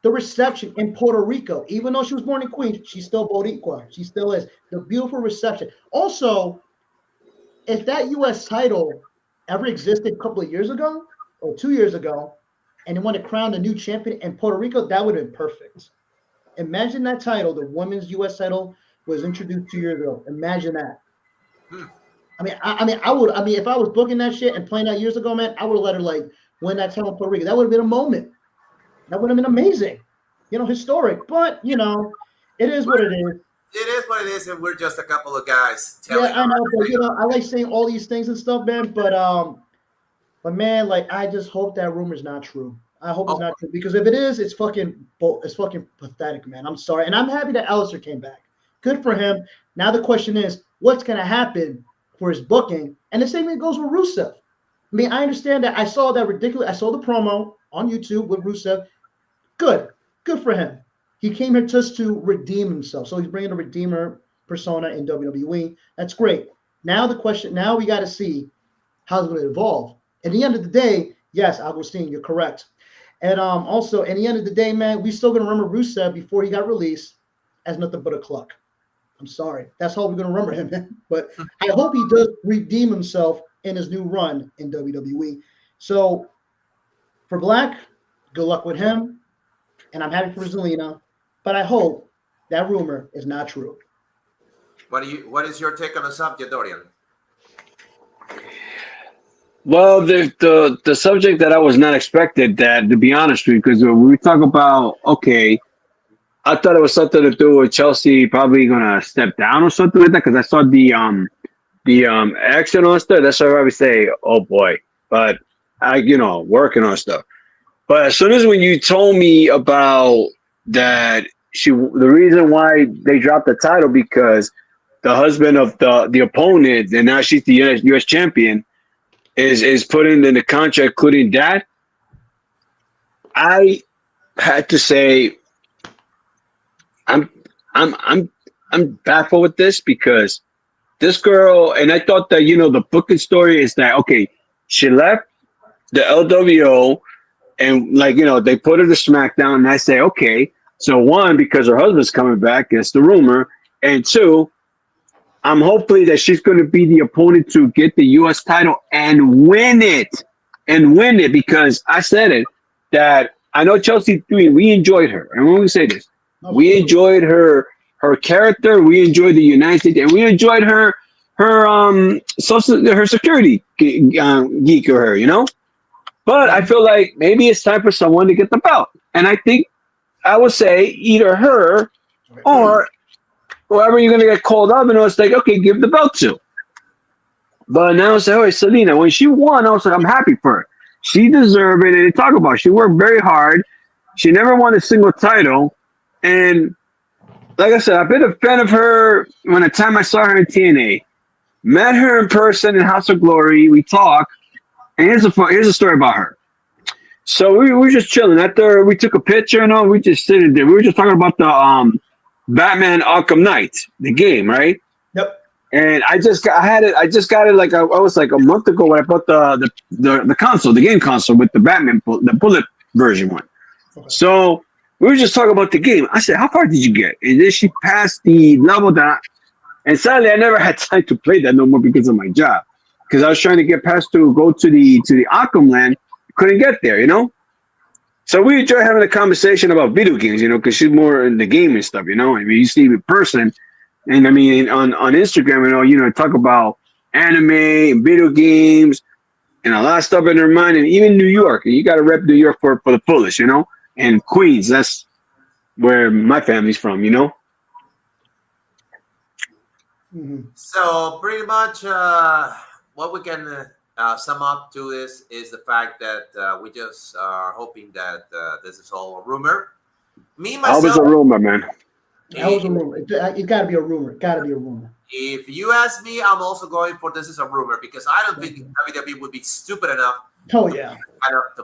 Speaker 2: the reception in Puerto Rico, even though she was born in Queens, she's still Boricua. She still is. The beautiful reception. Also, if that U.S. title ever existed a couple of years ago or 2 years ago, and they want to crown a new champion in Puerto Rico, that would have been perfect. Imagine that title, the women's U.S. title, was introduced 2 years ago. Imagine that. I would. If I was booking that shit and playing that years ago, man, I would have let her win that title in Puerto Rico. That would have been a moment. That would have been amazing, historic. But it is what it is.
Speaker 1: It is what it is, and we're just a couple of guys.
Speaker 2: Yeah, I know, but I like saying all these things and stuff, man. But But man, like I just hope that rumor is not true. I hope it's
Speaker 1: Oh,
Speaker 2: not true because if it is, it's fucking pathetic, man. I'm sorry, and I'm happy that Alistair came back. Good for him. Now the question is, what's gonna happen for his booking? And the same thing goes with Rusev. I mean, I understand that. I saw that ridiculous. I saw the promo on YouTube with Rusev. Good for him. He came here just to redeem himself. So he's bringing a redeemer persona in WWE. That's great. Now the question. Now we got to see how it's going to evolve. At the end of the day, yes, Agustin, you're correct. And also, at the end of the day, man, we still going to remember Rusev before he got released as nothing but a cluck. I'm sorry. That's how we're going to remember him. Man. But I hope he does redeem himself in his new run in WWE. So for Black, good luck with him. And I'm happy for Zelina. But I hope that rumor is not true.
Speaker 1: what is your take on the subject, Dorian?
Speaker 3: Well, the subject that I was not expected that, to be honest with you, because when we talk about, okay, I thought it was something to do with Chelsea probably gonna step down or something like that because I saw the action and all that stuff. That's why I always say, oh boy, but I working on stuff. But as soon as when you told me about that, the reason why they dropped the title because the husband of the opponent and now she's the US champion is putting in the contract, including that. I had to say I'm baffled with this because this girl, and I thought that the booking story is that okay, she left the LWO and they put her to SmackDown, and I say okay, so one because her husband's coming back, it's the rumor, and two, I'm hopefully that she's going to be the opponent to get the U.S. title and win it because I said it that I know Chelsea 3. We enjoyed her, and when we say this, we enjoyed her character, we enjoyed the United, and we enjoyed her her security geek or her. But I feel like maybe it's time for someone to get the belt, and I think I would say either her or whoever you're gonna get called up, and it's like, okay, give the belt to. But now it's like, oh, Selena, when she won, I was like, I'm happy for her. She deserved it, and they talk about it. She worked very hard. She never won a single title, and like I said, I've been a fan of her when the time I saw her in TNA. Met her in person in House of Glory. We talked, and here's a story about her. So we were just chilling. After we took a picture and all, we just sitting there. We were just talking about the Batman Arkham Knight, the game, right?
Speaker 2: Yep.
Speaker 3: And I just got it like I was like a month ago when I bought the console, the game console with the Batman, the bullet version one. Okay. So we were just talking about the game. I said, "How far did you get?" And then she passed the level that, and sadly, I never had time to play that no more because of my job. Because I was trying to get past to go to the Arkham land, couldn't get there, So we enjoy having a conversation about video games, because she's more in the game and stuff, I mean, you see in person, and I mean on Instagram, talk about anime and video games and a lot of stuff in her mind, and even New York. And you got to rep New York for the fullest, and Queens. That's where my family's from,
Speaker 2: Mm-hmm.
Speaker 1: So pretty much what we can sum up to this is the fact that we just are hoping that this is all a rumor. Me, myself.
Speaker 3: Always a rumor, man.
Speaker 2: That was a rumor. It got to be a rumor. It got to be a rumor.
Speaker 1: If you ask me, I'm also going for this is a rumor because I don't think WWE would be stupid enough to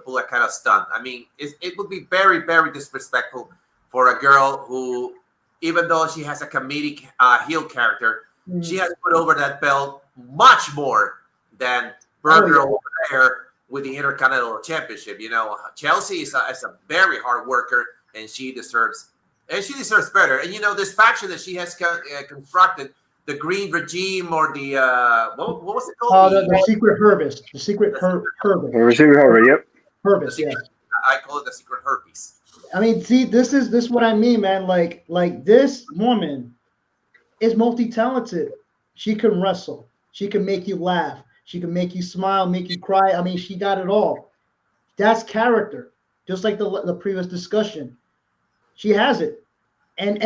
Speaker 1: pull that kind of stunt. I mean, it would be very, very disrespectful for a girl who, even though she has a comedic heel character, she has put over that belt much more than Burger over there with the Intercontinental Championship. Chelsea is a very hard worker, and she deserves better. And this faction that she has constructed, the Green Regime or the what was it called?
Speaker 2: The Secret Herpes. The Secret Herpes.
Speaker 3: Secret Herpes. Yep.
Speaker 2: Herpes. Yes.
Speaker 1: I call it the Secret Herpes.
Speaker 2: I mean, see, this is what I mean, man. Like this woman is multi-talented. She can wrestle. She can make you laugh. She can make you smile, make you cry. I mean, she got it all. That's character. Just like the previous discussion. She has it. And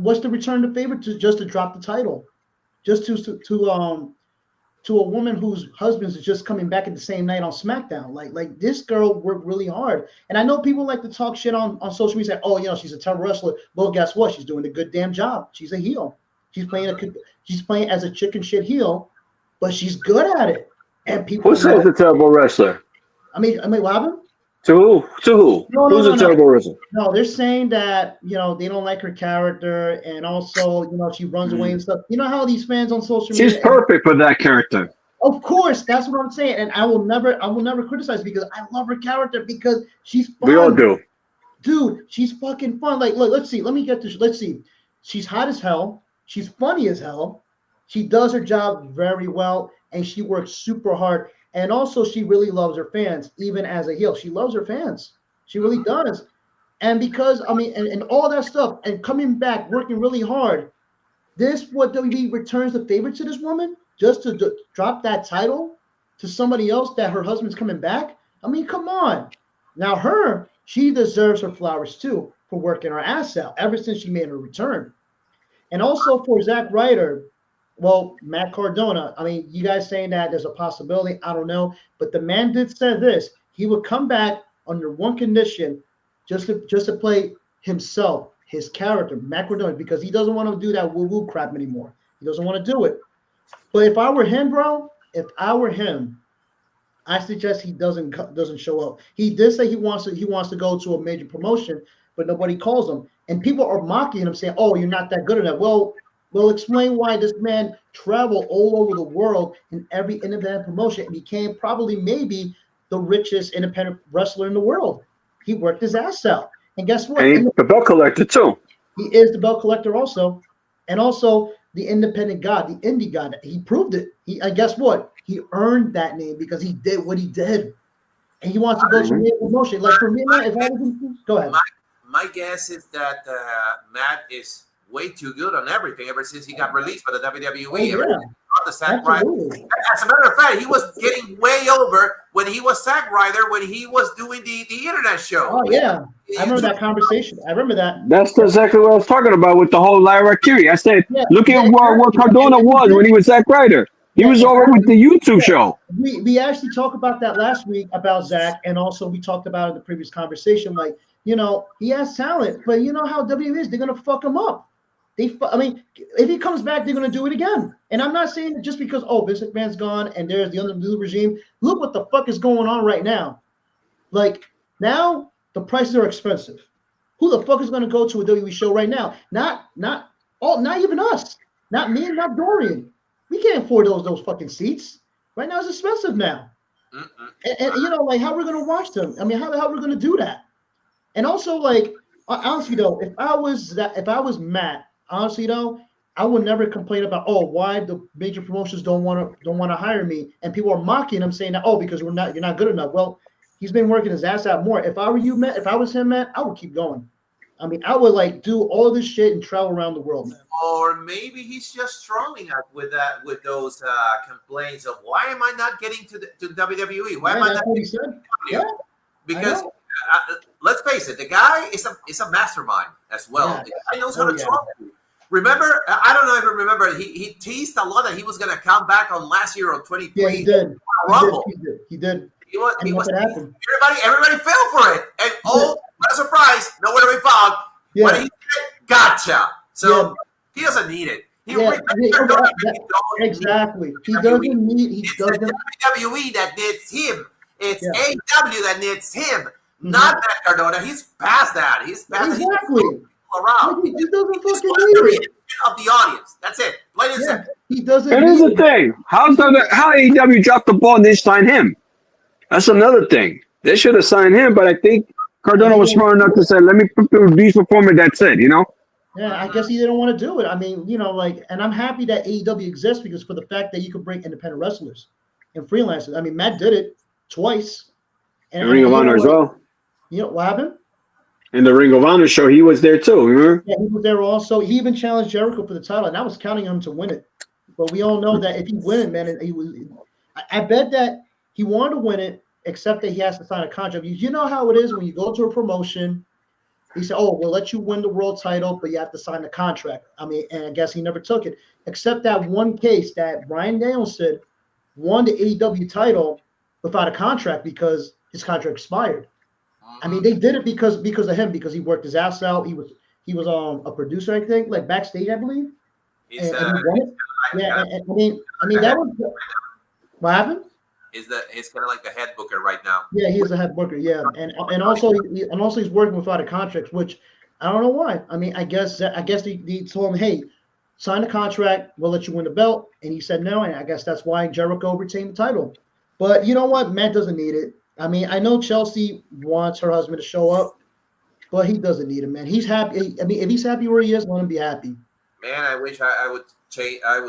Speaker 2: what's the return to favor to just to drop the title? Just to to a woman whose husband is just coming back at the same night on SmackDown. Like this girl worked really hard. And I know people like to talk shit on social media, say, oh, you know, she's a terrible wrestler. Well, guess what? She's doing a good damn job. She's a heel. She's playing as a chicken shit heel, but she's good at it. And people
Speaker 3: Who says a terrible wrestler?
Speaker 2: I mean, what happened?
Speaker 3: To who? To who? Who's a terrible wrestler?
Speaker 2: No, they're saying that, you know, they don't like her character, and also, you know, she runs away and stuff. You know how these fans on social media.
Speaker 3: She's perfect for that character.
Speaker 2: Of course, that's what I'm saying, and I will never criticize because I love her character because she's fun.
Speaker 3: We all do,
Speaker 2: dude. She's fucking fun. Like, look, let's see. Let me get this. Let's see. She's hot as hell. She's funny as hell. She does her job very well, and she works super hard. And also, she really loves her fans, even as a heel. She loves her fans. She really does. And because, I mean, and all that stuff, and coming back, working really hard, this what WWE returns the favor to this woman, just to drop that title to somebody else that her husband's coming back? I mean, come on. Now, she deserves her flowers, too, for working her ass out ever since she made her return. And also for Zack Ryder, well, Matt Cardona, I mean, you guys saying that there's a possibility, I don't know. But the man did say this. He would come back under one condition, just to play himself, his character, Matt Cardona, because he doesn't want to do that woo-woo crap anymore. He doesn't want to do it. But if I were him, bro, I suggest he doesn't show up. He did say he wants to go to a major promotion, but nobody calls him. And people are mocking him, saying, oh, you're not that good enough. Well, explain why this man traveled all over the world in every independent promotion and became probably maybe the richest independent wrestler in the world. He worked his ass out. And guess what?
Speaker 3: And he's the belt collector, too.
Speaker 2: He is the belt collector also. And also the independent god, the indie god. He proved it. And guess what? He earned that name because he did what he did. And he wants to go to a promotion. Like for me, man, if I was go ahead.
Speaker 1: My guess is that Matt is way too good on everything ever since he got released by the WWE.
Speaker 2: Oh, yeah.
Speaker 1: The Zack Ryder. As a matter of fact, he was getting way over when he was Zack Ryder when he was doing the internet show.
Speaker 2: Oh yeah, I remember that conversation. I remember that.
Speaker 3: That's exactly what I was talking about with the whole Lyra Curie. I said, look at where Cardona was when he was Zack Ryder. He was over with the YouTube show.
Speaker 2: We actually talked about that last week about Zack, and also we talked about it in the previous conversation. Like, you know, he has talent, but you know how WWE is. They're gonna fuck him up. I mean, if he comes back, they're going to do it again. And I'm not saying just because, Vince McMahon's gone and there's the new regime. Look what the fuck is going on right now. Like, now the prices are expensive. Who the fuck is going to go to a WWE show right now? Not even us. Not me and not Dorian. We can't afford those fucking seats. Right now it's expensive now. And you know, like, how are we going to watch them? I mean, how are we going to do that? And also, like, honestly, though, if I was Matt, honestly, though, I would never complain about why the major promotions don't want to hire me, and people are mocking him, saying that because you're not good enough. Well, he's been working his ass out more. If I were you, Matt, if I was him, Matt, I would keep going. I mean, I would like do all this shit and travel around the world, man.
Speaker 1: Or maybe he's just trolling us with those complaints of why am I not getting to WWE? Why am I not getting to WWE? Because let's face it, the guy is a mastermind as well.
Speaker 2: Yeah.
Speaker 1: The guy knows how to troll. Remember, I don't know if you remember, he teased a lot that he was going to come back on last year on 23.
Speaker 2: Yeah, he did.
Speaker 1: Rumble.
Speaker 2: He did.
Speaker 1: Everybody fell for it. And what a surprise. Nowhere to be found.
Speaker 2: Yeah.
Speaker 1: When he said, gotcha. So he doesn't need it.
Speaker 2: Exactly. He doesn't need
Speaker 1: It's WWE that needs him. It's AEW that needs him. Not Matt Cardona. He's past that.
Speaker 2: Exactly.
Speaker 1: Around.
Speaker 2: He doesn't fucking need it.
Speaker 1: Of the audience. That's it. Plain and simple.
Speaker 2: He doesn't.
Speaker 3: And here's the thing: how AEW dropped the ball and they signed him? That's another thing. They should have signed him, but I think Cardona was smart enough to say, "Let me produce performer." That's it. You know.
Speaker 2: Yeah, I guess he didn't want to do it. I mean, you know, like, and I'm happy that AEW exists because for the fact that you can bring independent wrestlers and freelancers. I mean, Matt did it twice.
Speaker 3: And Ring of Honor as well.
Speaker 2: You know what happened?
Speaker 3: In the Ring of Honor show, he was there too. Remember?
Speaker 2: Yeah, he was there also. He even challenged Jericho for the title, and I was counting him to win it. But we all know that if he win it, man, he was. I bet that he wanted to win it, except that he has to sign a contract. You know how it is when you go to a promotion. He said, we'll let you win the world title, but you have to sign the contract. I mean, and I guess he never took it, except that one case that Bryan Danielson won the AEW title without a contract because his contract expired. I mean, they did it because of him, because he worked his ass out. He was a producer, I think, like backstage, I believe.
Speaker 1: He's,
Speaker 2: And he won it.
Speaker 1: like,
Speaker 2: Yeah, and I mean that was what happened.
Speaker 1: He's kind of like the head booker right now.
Speaker 2: Yeah, he is a head booker. Yeah, and also he's working without a contract, which I don't know why. I mean, I guess they told him, hey, sign the contract, we'll let you win the belt, and he said no, and I guess that's why Jericho retained the title. But you know what, Matt doesn't need it. I mean, I know Chelsea wants her husband to show up, but he doesn't need it, man. He's happy. I mean, if he's happy where he is, let him be happy.
Speaker 1: Man, I wish I would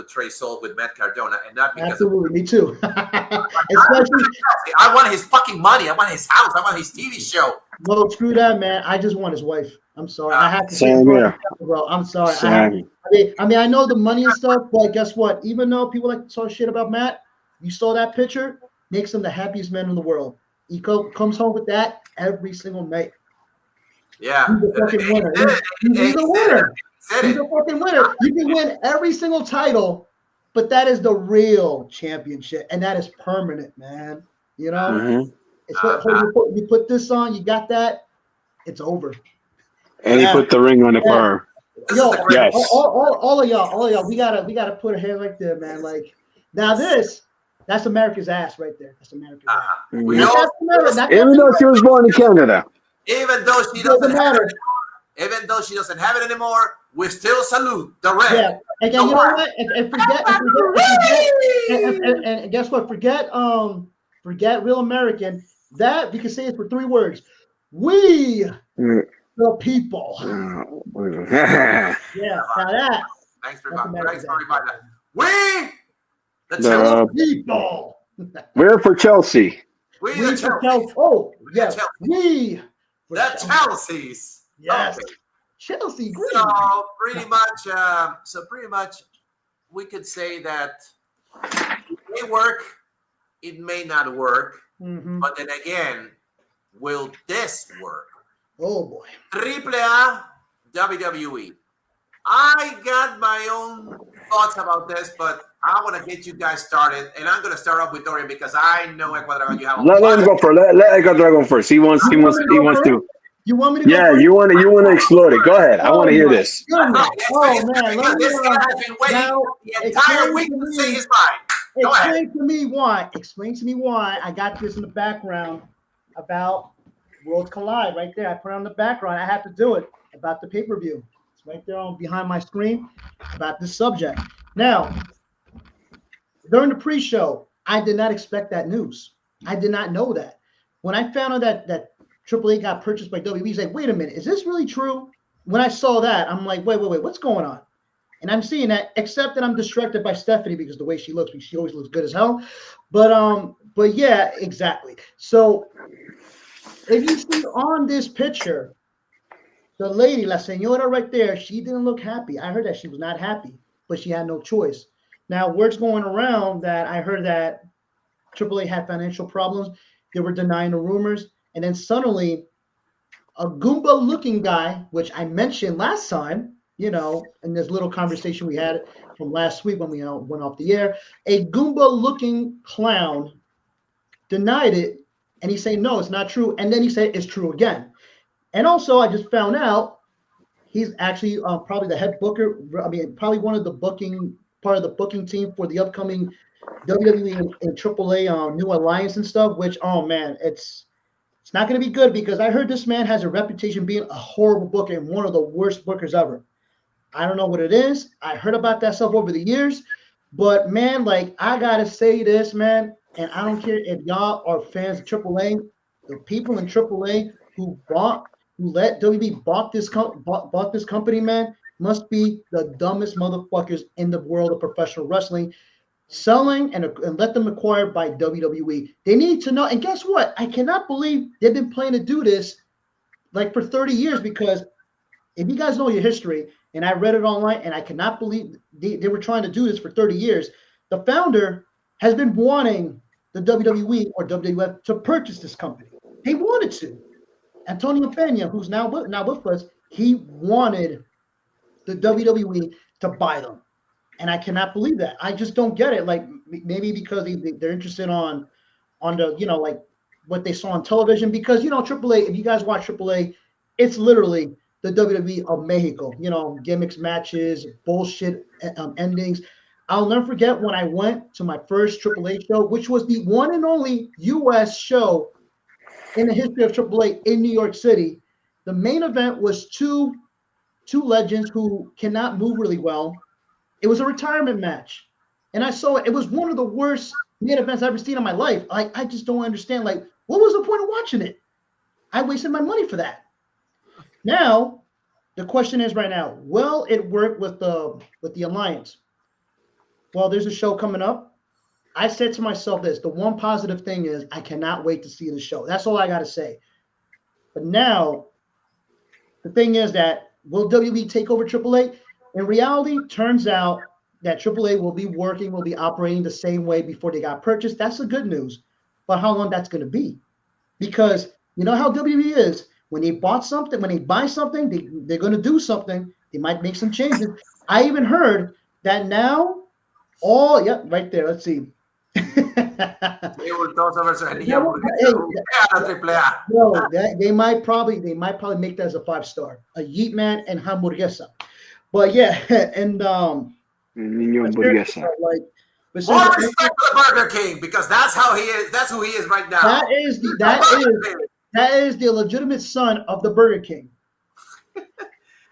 Speaker 1: trade soul with Matt Cardona, and not because
Speaker 2: Absolutely, me too.
Speaker 1: Especially, I want his fucking money. I want his house. I want his TV show.
Speaker 2: No, screw that, man. I just want his wife. I'm sorry. I have to say,
Speaker 3: Same here.
Speaker 2: bro. I'm sorry.
Speaker 3: Same.
Speaker 2: I mean, I know the money and stuff, but guess what? Even though people like to talk shit about Matt, you saw that picture, makes him the happiest man in the world. He comes home with that every single night.
Speaker 1: Yeah.
Speaker 2: He's a fucking winner. He's a winner. He's a fucking winner. You can win every single title, but that is the real championship, and that is permanent, man. You know?
Speaker 3: Mm-hmm.
Speaker 2: It's what you put this on, you got that, it's over.
Speaker 3: And he put the ring on it for her.
Speaker 2: Yo,
Speaker 3: yes.
Speaker 2: all of y'all, we gotta put a hand right there, man. Like now that's America's ass right there. That's America's ass.
Speaker 1: We all,
Speaker 3: even though she was born in Canada.
Speaker 1: Even though she doesn't have it anymore, we still salute the red.
Speaker 2: Yeah, and you know what? And guess what? Forget real American. That we can say it for 3 words. We the people. Yeah, now that.
Speaker 1: Thanks for reminding that. We the
Speaker 2: people.
Speaker 3: We're for Chelsea.
Speaker 1: We the Chelsea.
Speaker 2: Oh, yes. We
Speaker 1: the Chelseas.
Speaker 2: Yes.
Speaker 1: Okay.
Speaker 2: Chelsea. Green.
Speaker 1: So pretty much, we could say that it may work, it may not work, but then again, will this work?
Speaker 2: Oh boy.
Speaker 1: AAA, WWE. I got my own thoughts about this, but I want to get you guys started, and I'm going to start off with Dorian because I know Ecuador. You have
Speaker 3: let him go first. Let Ecuador go first. He wants to.
Speaker 2: You want me to go
Speaker 3: first? You want to explode it. Go ahead. I want to hear this.
Speaker 2: Goodness. Oh man,
Speaker 1: this guy has been waiting the entire week to say his mind. Go ahead.
Speaker 2: Explain to me why I got this in the background about Worlds Collide right there. I put it on the background. I have to do it about the pay-per-view. It's right there on behind my screen about this subject. Now, during the pre-show, I did not expect that news. I did not know that. When I found out that AAA got purchased by WWE, he's like, wait a minute, is this really true? When I saw that, I'm like, wait, what's going on? And I'm seeing that, except that I'm distracted by Stephanie because the way she looks, she always looks good as hell. But yeah, exactly. So if you see on this picture, the lady, La Señora right there, she didn't look happy. I heard that she was not happy, but she had no choice. Now, word's going around that I heard that AAA had financial problems. They were denying the rumors. And then suddenly, a Goomba-looking guy, which I mentioned last time, you know, in this little conversation we had from last week when we went off the air, a Goomba-looking clown denied it. And he said, no, it's not true. And then he said, it's true again. And also, I just found out he's actually probably the head booker. I mean, probably one of the part of the booking team for the upcoming WWE and AAA new alliance and stuff, which, oh man, it's not going to be good because I heard this man has a reputation being a horrible booker and one of the worst bookers ever. I don't know what it is. I heard about that stuff over the years, but man, like I got to say this, man, and I don't care if y'all are fans of AAA, the people in AAA who let WWE bought this company, man, must be the dumbest motherfuckers in the world of professional wrestling, selling and let them acquired by WWE. They need to know. And guess what? I cannot believe they've been planning to do this like for 30 years because if you guys know your history, and I read it online, and I cannot believe they were trying to do this for 30 years. The founder has been wanting the WWE or WWF to purchase this company. He wanted to. Antonio Pena, who's now with us, he wanted the WWE to buy them. And I cannot believe that. I just don't get it. Like maybe because they're interested on the, you know, like what they saw on television, because, you know, AAA, if you guys watch AAA, it's literally the WWE of Mexico, you know, gimmicks, matches, bullshit endings. I'll never forget when I went to my first AAA show, which was the one and only US show in the history of AAA in New York City. The main event was two legends who cannot move really well. It was a retirement match. And I saw it. It was one of the worst main events I've ever seen in my life. I just don't understand. Like, what was the point of watching it? I wasted my money for that. Now, the question is right now, will it work with the Alliance? Well, there's a show coming up. I said to myself this, the one positive thing is I cannot wait to see the show. That's all I got to say. But now, the thing is that will WWE take over AAA? In reality, turns out that AAA will be operating the same way before they got purchased. That's the good news. But how long that's going to be? Because you know how WWE is. When they buy something, they're going to do something. They might make some changes. I even heard that now right there. Let's see. They might probably make that as a 5-star. A Yeet Man and Hamburguesa. But yeah, and
Speaker 3: hamburguesa.
Speaker 1: Like, more respect for the Burger King, because that's how he is. That's who he is right now.
Speaker 2: That is the legitimate son of the Burger King.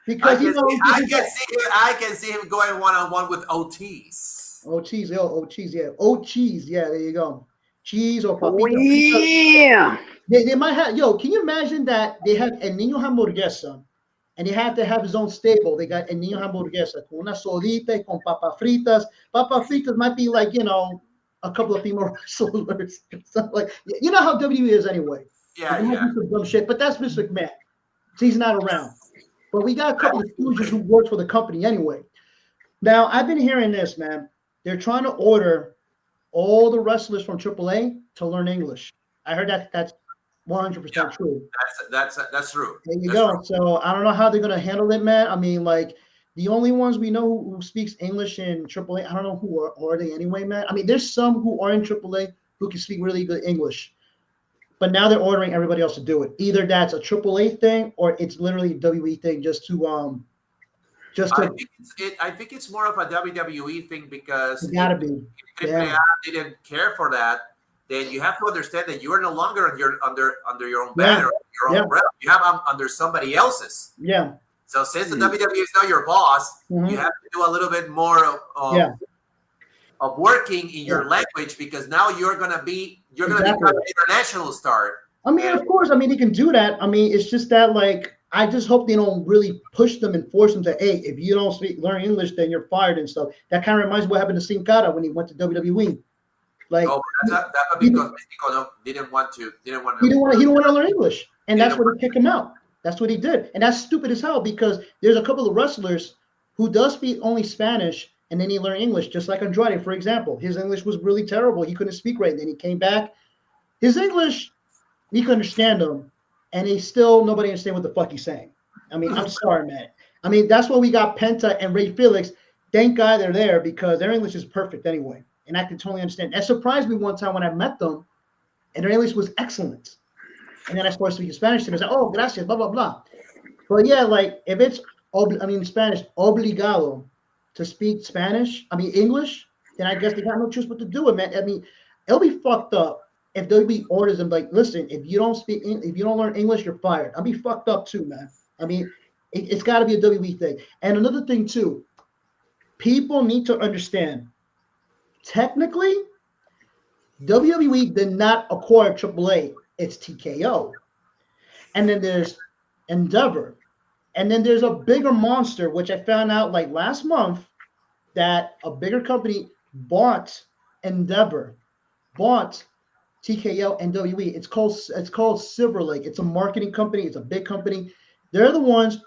Speaker 2: Because
Speaker 1: I can see him going one-on-one with Otis.
Speaker 2: Otis, yeah. Cheese, yeah, there you go. Cheese or papita.
Speaker 3: Oh, yeah.
Speaker 2: They might have, can you imagine that they have El Niño Hamburguesa and they have to have his own stable? They got El Niño Hamburguesa con una sodita, con papas fritas. Papas fritas might be like, a couple of female wrestlers. Something like, you know how WWE is anyway.
Speaker 1: Yeah.
Speaker 2: Some dumb shit, but that's Mr. McMahon. He's not around. But we got a couple of stooges who work for the company anyway. Now, I've been hearing this, man. They're trying to order all the wrestlers from AAA to learn English. I heard that's 100% true.
Speaker 1: That's true.
Speaker 2: There you go. True. So I don't know how they're gonna handle it, man. I mean, like the only ones we know who speaks English in AAA, I don't know who are they anyway, man. I mean, there's some who are in AAA who can speak really good English. But now they're ordering everybody else to do it. Either that's a AAA thing or it's literally a WWE thing just to
Speaker 1: I think it's more of a WWE thing, because
Speaker 2: it gotta be.
Speaker 1: If they didn't care for that, then you have to understand that you are no longer under your own banner, your own rep. You have under somebody else's.
Speaker 2: Yeah.
Speaker 1: So since the WWE is now your boss, you have to do a little bit more of working in your language, because now you're gonna become an international star.
Speaker 2: I mean, of course. I mean, they can do that. I mean, it's just that, like, I just hope they don't really push them and force them to, hey, if you don't learn English, then you're fired and stuff. That kind of reminds me what happened to Sin Cara when he went to WWE. Like,
Speaker 1: that's because Mexico didn't want to. He didn't want
Speaker 2: to learn English, and that's what kicked him out. That's what he did, and that's stupid as hell, because there's a couple of wrestlers who does speak only Spanish, and then he learned English, just like Andrade, for example. His English was really terrible. He couldn't speak right. Then he came back. His English, we could understand him, and nobody understand what the fuck he's saying. I mean, I'm sorry, man. I mean, that's why we got Penta and Ray Felix. Thank God they're there, because their English is perfect anyway. And I can totally understand. It surprised me one time when I met them, and their English was excellent. And then I started speaking Spanish to them. I said, oh, gracias, blah, blah, blah. But yeah, like, if it's, Spanish, obligado to speak English, then I guess they got no choice but to do it, man. I mean, it'll be fucked up if WWE orders them, like, listen, if you don't learn English, you're fired. I'll be fucked up too, man. I mean, it's got to be a WWE thing. And another thing too, people need to understand, technically, WWE did not acquire AAA. It's TKO. And then there's Endeavor. And then there's a bigger monster, which I found out like last month, that a bigger company bought Endeavor, bought TKO and WWE. It's called Silver Lake. It's a marketing company. It's a big company. They're the ones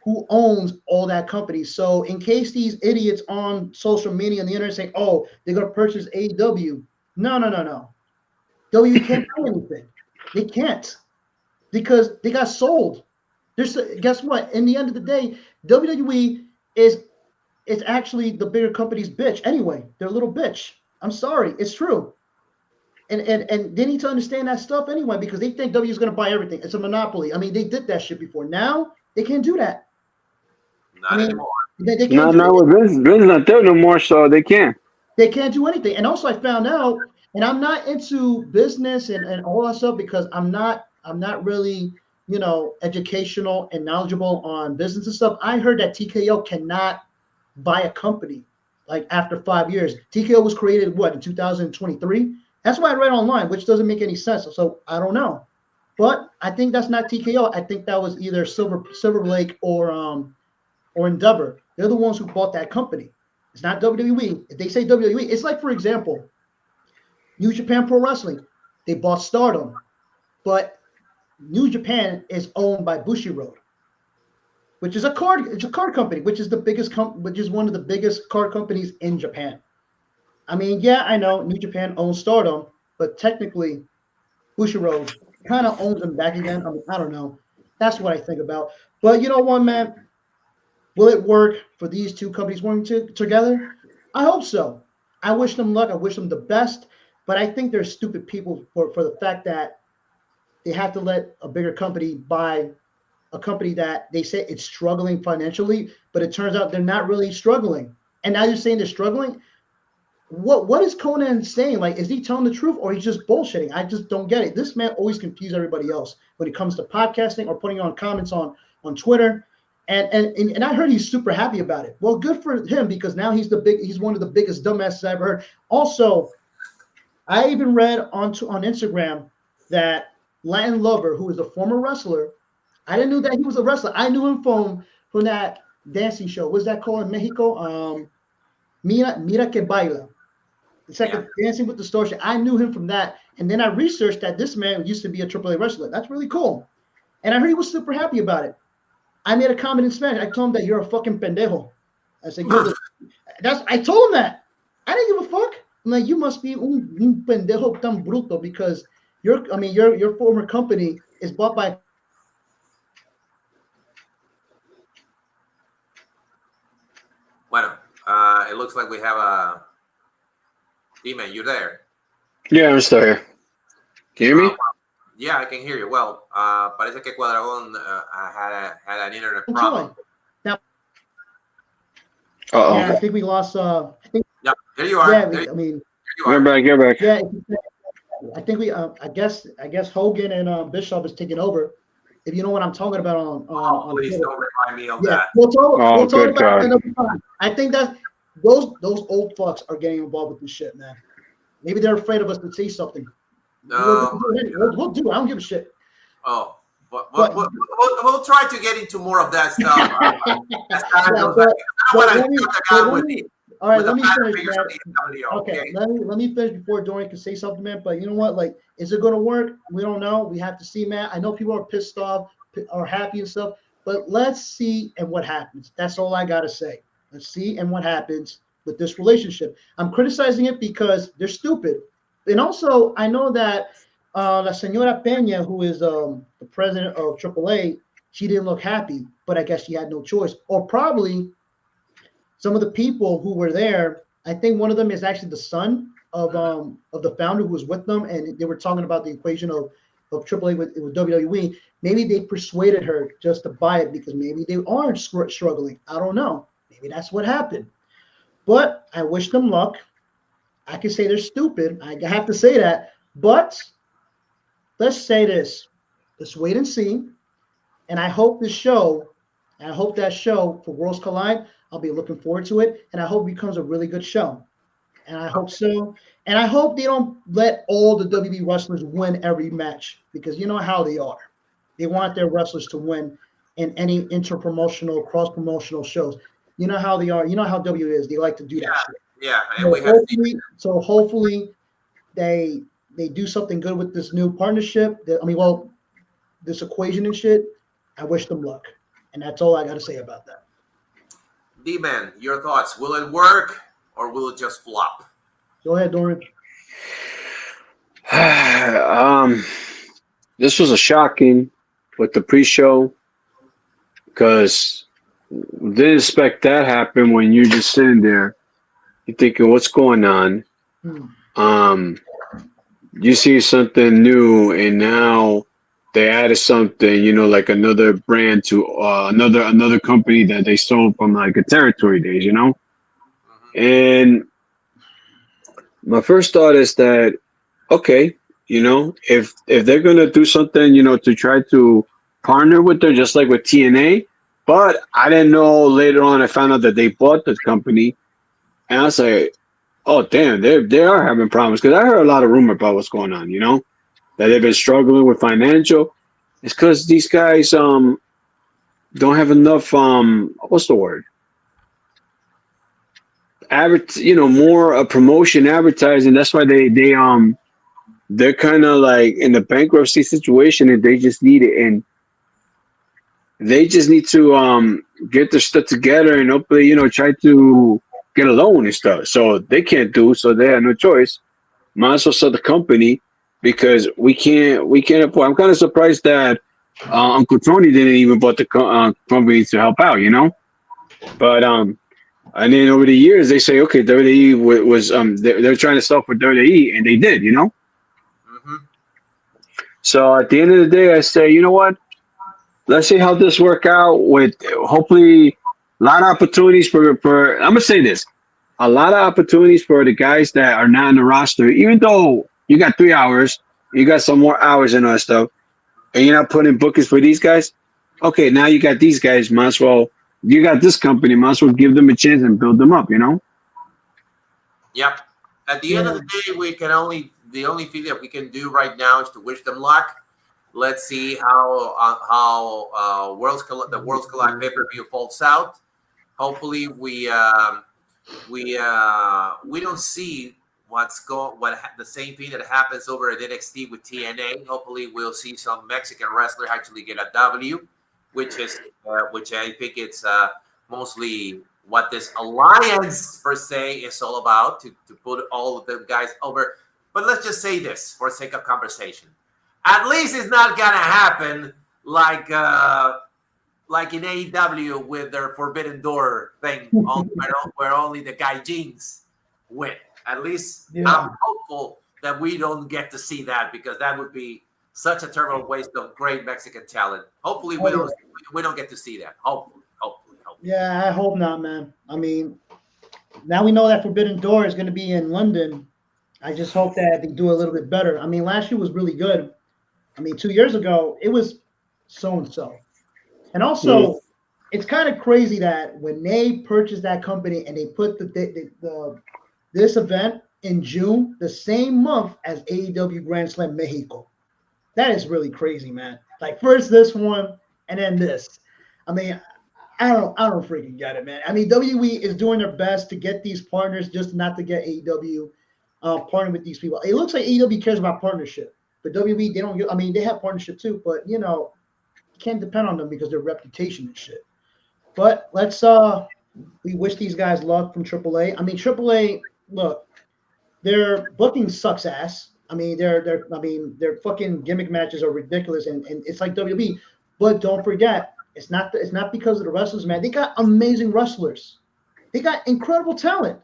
Speaker 2: who owns all that company. So in case these idiots on social media and the internet say, oh, they're going to purchase AEW. No. WWE can't do anything. They can't, because they got sold. Guess what? In the end of the day, WWE is it's actually the bigger company's bitch anyway. They're a little bitch. I'm sorry, it's true. And they need to understand that stuff anyway because they think W is going to buy everything. It's a monopoly. I mean, they did that shit before. Now they can't do that.
Speaker 1: Not anymore.
Speaker 2: They can't
Speaker 3: No,
Speaker 2: do
Speaker 3: no,
Speaker 2: it.
Speaker 3: Vince's not there no more, so they can't.
Speaker 2: They can't do anything. And also, I found out, and I'm not into business and all that stuff because I'm not really educational and knowledgeable on business and stuff. I heard that TKO cannot buy a company like after 5 years. TKO was created in 2023. That's what I read online, which doesn't make any sense. So I don't know, but I think that's not TKO. I think that was either Silver Lake or Endeavor. They're the ones who bought that company. It's not WWE. If they say WWE, it's like, for example, New Japan Pro Wrestling. They bought Stardom, but New Japan is owned by Bushiroad, which is a card company, which is one of the biggest card companies in Japan. I mean, yeah, I know New Japan owns Stardom, but technically Bushiroad kind of owns them back again. I mean, I don't know. That's what I think about. But you know what, man? Will it work for these two companies working together? I hope so. I wish them luck. I wish them the best. But I think they're stupid people for the fact that they have to let a bigger company buy a company that they say it's struggling financially, but it turns out they're not really struggling. And now you're saying they're struggling? What is Conan saying? Like, is he telling the truth or he's just bullshitting? I just don't get it. This man always confuses everybody else when it comes to podcasting or putting on comments on Twitter. And I heard he's super happy about it. Well, good for him because now he's one of the biggest dumbasses I've ever heard. Also, I even read on Instagram that Latin Lover, who is a former wrestler, I didn't know that he was a wrestler. I knew him from that dancing show. What's that called in Mexico? Mira que baila. It's like a Dancing with the Stars. I knew him from that. And then I researched that this man used to be a AAA wrestler. That's really cool. And I heard he was super happy about it. I made a comment in Spanish. I told him that you're a fucking pendejo. I said, I told him that. I didn't give a fuck. I'm like, you must be un pendejo tan bruto because your former company is bought by.
Speaker 1: Bueno, it looks like we have a D-Man. You're there.
Speaker 3: Yeah, I'm still here. Can you hear me?
Speaker 1: Yeah, I can hear you. Well, parece que Cuadragón had an internet problem.
Speaker 2: Now,
Speaker 3: Yeah,
Speaker 2: I think we lost.
Speaker 1: Yeah, there you are.
Speaker 2: Yeah,
Speaker 3: you're back. You're back.
Speaker 2: Yeah, I think we. I guess Hogan and Bischoff is taking over. If you know what I'm talking about on
Speaker 1: please
Speaker 2: Twitter.
Speaker 1: don't remind me of that.
Speaker 2: We'll talk about
Speaker 3: God.
Speaker 2: it another time. I think that those old fucks are getting involved with this shit, man. Maybe they're afraid of us to say something.
Speaker 1: No,
Speaker 2: we'll do it. I don't give a shit.
Speaker 1: Oh, but we'll try to get into more of that stuff.
Speaker 2: All right, let me finish, man. Okay, let me finish before Dorian can say something, man. But you know what? Like, is it going to work? We don't know. We have to see, man. I know people are pissed off, are happy and stuff, but let's see and what happens. That's all I got to say. Let's see and what happens with this relationship. I'm criticizing it because they're stupid. And also, I know that La Señora Peña, who is the president of AAA, she didn't look happy, but I guess she had no choice. Or probably some of the people who were there, I think one of them is actually the son of the founder who was with them, and they were talking about the equation of AAA with WWE. Maybe they persuaded her just to buy it because maybe they aren't struggling. I don't know. Maybe that's what happened. But I wish them luck. I can say they're stupid. I have to say that. But let's say this. Let's wait and see. And I hope that show for Worlds Collide, I'll be looking forward to it. And I hope it becomes a really good show. And I hope so. And I hope they don't let all the WWE wrestlers win every match because you know how they are. They want their wrestlers to win in any interpromotional, cross-promotional shows. You know how they are. You know how W is. They like to do that shit.
Speaker 1: Yeah, and
Speaker 2: hopefully they do something good with this new partnership. This equation and shit. I wish them luck. And that's all I got to say about that.
Speaker 1: D-Man, your thoughts. Will it work or will it just flop?
Speaker 2: Go ahead, Dorian.
Speaker 3: This was a shocking with the pre-show because didn't expect that happen when you're just sitting there. You're thinking, what's going on?
Speaker 2: Hmm.
Speaker 3: You see something new, and now they added something, like another brand to another company that they sold from like a territory days,
Speaker 1: Mhm.
Speaker 3: And my first thought is that okay, if they're gonna do something, to try to partner with them, just like with TNA, but I didn't know later on. I found out that they bought the company, and I was like, oh damn, they are having problems because I heard a lot of rumor about what's going on, that they've been struggling with financial. It's because these guys don't have enough what's the word, more promotion advertising. That's why they're kind of like in a bankruptcy situation, and they just need it, and they just need to get their stuff together and hopefully try to get a loan and stuff. So they can't do, so they have no choice. Might as well sell the company because we can't afford. I'm kind of surprised that Uncle Tony didn't even bought the company to help out, But and then over the years they say okay, WWE was they're trying to sell for WWE, and they did,
Speaker 1: Mhm.
Speaker 3: So at the end of the day, I say, you know what? Let's see how this work out with hopefully a lot of opportunities for I'm gonna say this. A lot of opportunities for the guys that are not in the roster, even though you got 3 hours, you got some more hours and all that stuff, and you're not putting bookings for these guys. Okay, now you got these guys, might as well you got this company, might as well give them a chance and build them up.
Speaker 1: Yep. At the end of
Speaker 2: Yeah.
Speaker 1: the day, the only thing that we can do right now is to wish them luck. Let's see how the Worlds Collide pay-per-view falls out. Hopefully, we don't see the same thing that happens over at NXT with TNA. Hopefully, we'll see some Mexican wrestler actually get a W, which I think it's mostly what this alliance per se is all about to put all of them guys over. But let's just say this for sake of conversation. At least it's not gonna happen like in AEW with their Forbidden Door thing, where only the gaijins win. At least
Speaker 2: Yeah.
Speaker 1: I'm hopeful that we don't get to see that because that would be such a terrible waste of great Mexican talent. Hopefully,
Speaker 2: Oh, yeah.
Speaker 1: we don't get to see that. Hopefully.
Speaker 2: Yeah, I hope not, man. I mean, now we know that Forbidden Door is going to be in London. I just hope that they do a little bit better. I mean, last year was really good. I mean, 2 years ago, it was so and so. And
Speaker 3: Mm.
Speaker 2: also, it's kind of crazy that when they purchased that company and they put this event in June, the same month as AEW Grand Slam Mexico. That is really crazy, man. Like first this one and then this. I mean, I don't freaking get it, man. I mean, WWE is doing their best to get these partners, just not to get AEW partner with these people. It looks like AEW cares about partnership, but WWE they don't. I mean, they have partnership too, but you can't depend on them because their reputation and shit. But we wish these guys luck from AAA. I mean, AAA, look, their booking sucks ass. I mean, their fucking gimmick matches are ridiculous, and it's like WWE. But don't forget, it's not because of the wrestlers, man. They got amazing wrestlers. They got incredible talent.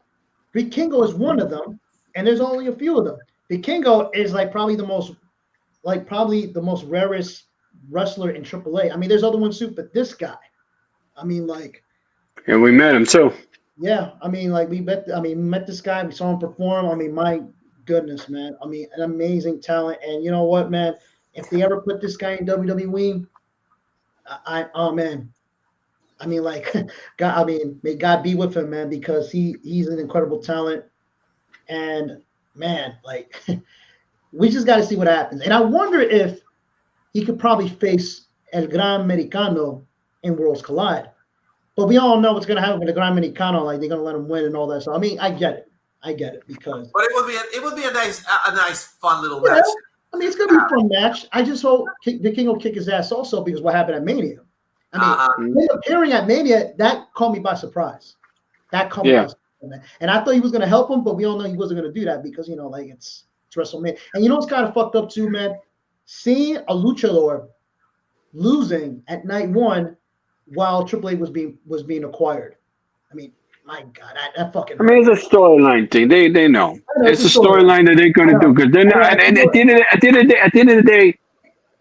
Speaker 2: Vikingo is one of them, and there's only a few of them. Vikingo is probably the most rarest wrestler in AAA. I mean, there's other ones too, but this guy, I mean, like,
Speaker 3: And we met him too.
Speaker 2: yeah, I mean, like we met this guy, we saw him perform. I mean, my goodness, man. I mean, an amazing talent. And you know what, man? If they ever put this guy in WWE, oh man. I mean, like, God, I mean, may God be with him, man, because he's an incredible talent. And man, like, we just got to see what happens. And I wonder if he could probably face El Gran Americano in Worlds Collide. But we all know what's going to happen with the Gran Americano. Like they're going to let him win and all that. So I mean, I get it because
Speaker 1: But it would be a nice fun little
Speaker 2: yeah,
Speaker 1: match.
Speaker 2: I mean it's going to be a fun match. I just hope the King will kick his ass also because what happened at Mania. I mean, him appearing at Mania that caught me by surprise. That caught me by surprise, man. And I thought he was going to help him, but we all know he wasn't going to do that because like it's WrestleMania. And you know what's kind of fucked up too, man? Seeing a luchador losing at night one while AAA was being acquired. I mean, my God, that fucking.
Speaker 3: I mean, it's a storyline thing. They know.
Speaker 2: I know
Speaker 3: It's a
Speaker 2: story.
Speaker 3: storyline that they're going
Speaker 2: I
Speaker 3: to do
Speaker 2: know.
Speaker 3: because they're
Speaker 2: I
Speaker 3: not.
Speaker 2: know.
Speaker 3: And at the end of the day,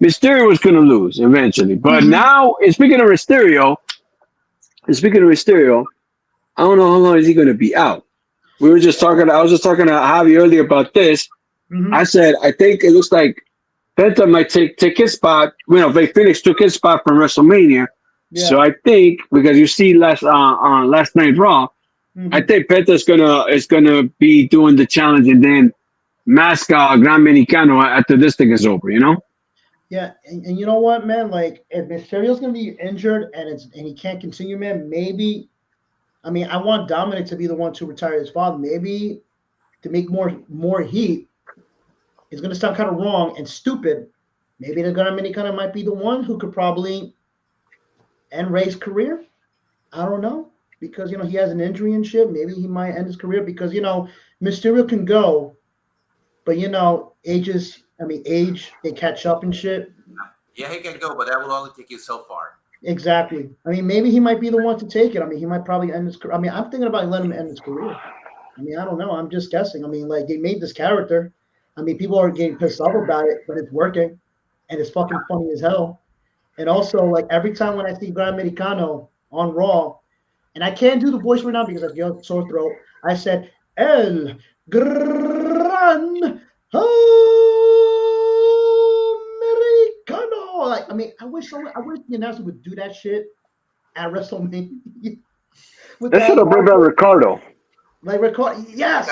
Speaker 3: Mysterio was going to lose eventually. But
Speaker 2: Mhm.
Speaker 3: now, and speaking of Mysterio, I don't know how long is he going to be out. We were just talking. I was just talking to Javi earlier about this. I
Speaker 2: Mhm.
Speaker 3: said I think it looks like Penta might take his spot. You know, Phoenix took his spot from WrestleMania. So
Speaker 2: Yeah.
Speaker 3: I think because you see last night Raw, I
Speaker 2: Mhm.
Speaker 3: think Penta is gonna be doing the challenge and then Masca Gran Mexicano after this thing is over. You know?
Speaker 2: Yeah, and you know what, man? Like, if Mysterio's gonna be injured and he can't continue, man, maybe. I mean, I want Dominic to be the one to retire his father. Maybe to make more heat. It's gonna sound kind of wrong and stupid. Maybe the Dominicana might be the one who could probably end Ray's career. I don't know because he has an injury and shit. Maybe he might end his career because Mysterio can go, but ages. I mean, age they catch up and shit.
Speaker 1: Yeah, he can go, but that will only take you so far.
Speaker 2: Exactly. I mean, maybe he might be the one to take it. I mean, he might probably end his career. I mean, I'm thinking about letting him end his career. I mean, I don't know. I'm just guessing. I mean, like they made this character. I mean, people are getting pissed off about it, but it's working, and it's fucking funny as hell. And also, like every time when I see Gran Americano on Raw, and I can't do the voice right now because I get a sore throat. I said El Gran Americano. Like, I mean, I wish the announcer would do that shit at WrestleMania with
Speaker 3: They should
Speaker 2: that
Speaker 3: have brought back Ricardo.
Speaker 2: like record. Yes.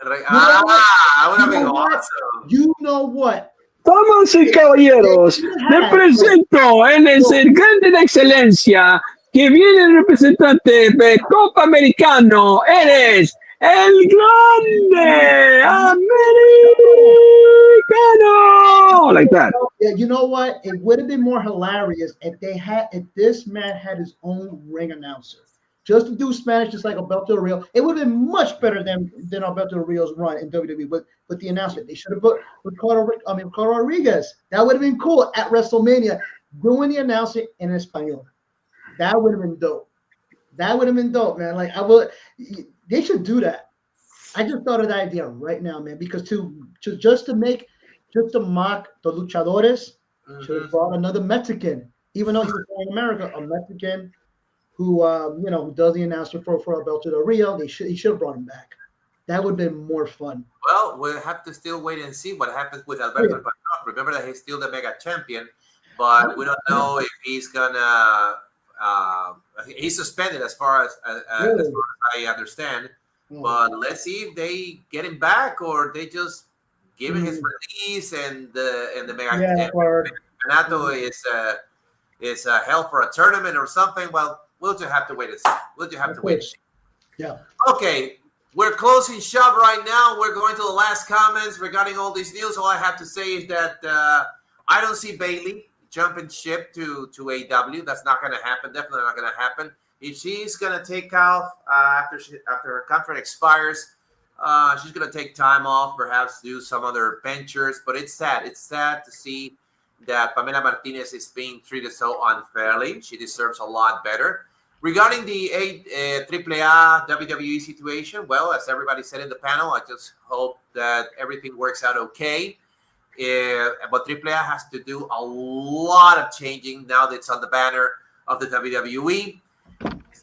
Speaker 2: You know what?
Speaker 1: That would
Speaker 2: You
Speaker 1: have been
Speaker 2: know what?
Speaker 1: awesome.
Speaker 2: You know what?
Speaker 3: Damas y
Speaker 2: They
Speaker 3: caballeros,
Speaker 2: should
Speaker 3: le
Speaker 2: have
Speaker 3: presento, él es
Speaker 2: no,
Speaker 3: el grande de excelencia que viene el representante de Copa Americano. Él es el grande americano. Like that.
Speaker 2: yeah, you know what? It would have been more hilarious if this man had his own ring announcer. Just to do Spanish, just like Alberto Del Rio, it would have been much better than Alberto Del Rio's run in WWE. But the announcement, they should have put Ricardo Rodriguez. That would have been cool at WrestleMania, doing the announcement in Espanol. That would have been dope. That would have been dope, man. Like they should do that. I just thought of that idea right now, man. Because just to mock the luchadores, should have brought another Mexican, even though he was born in America, a Mexican who does the announcer for Alberto Del Rio. He should have brought him back. That would have been more fun.
Speaker 1: Well, we'll have to still wait and see what happens with Alberto El Patron. Remember that he's still the mega champion, but we don't know if he's gonna. He's suspended as far as I understand. But let's see if they get him back or they just give him his release and the mega campeonato is held for a tournament or something. Well, we'll just have to wait and see. We'll just have to wait and see.
Speaker 2: Yeah.
Speaker 1: Okay. We're closing shop right now. We're going to the last comments regarding all these news. All I have to say is that I don't see Bayley jumping ship to AEW. That's not going to happen. Definitely not going to happen. If she's going to take off after her contract expires, she's going to take time off, perhaps do some other ventures. But it's sad. It's sad to see that Pamela Martinez is being treated so unfairly. She deserves a lot better. Regarding the AAA WWE situation, well, as everybody said in the panel, I just hope that everything works out okay. But AAA has to do a lot of changing now that it's on the banner of the WWE.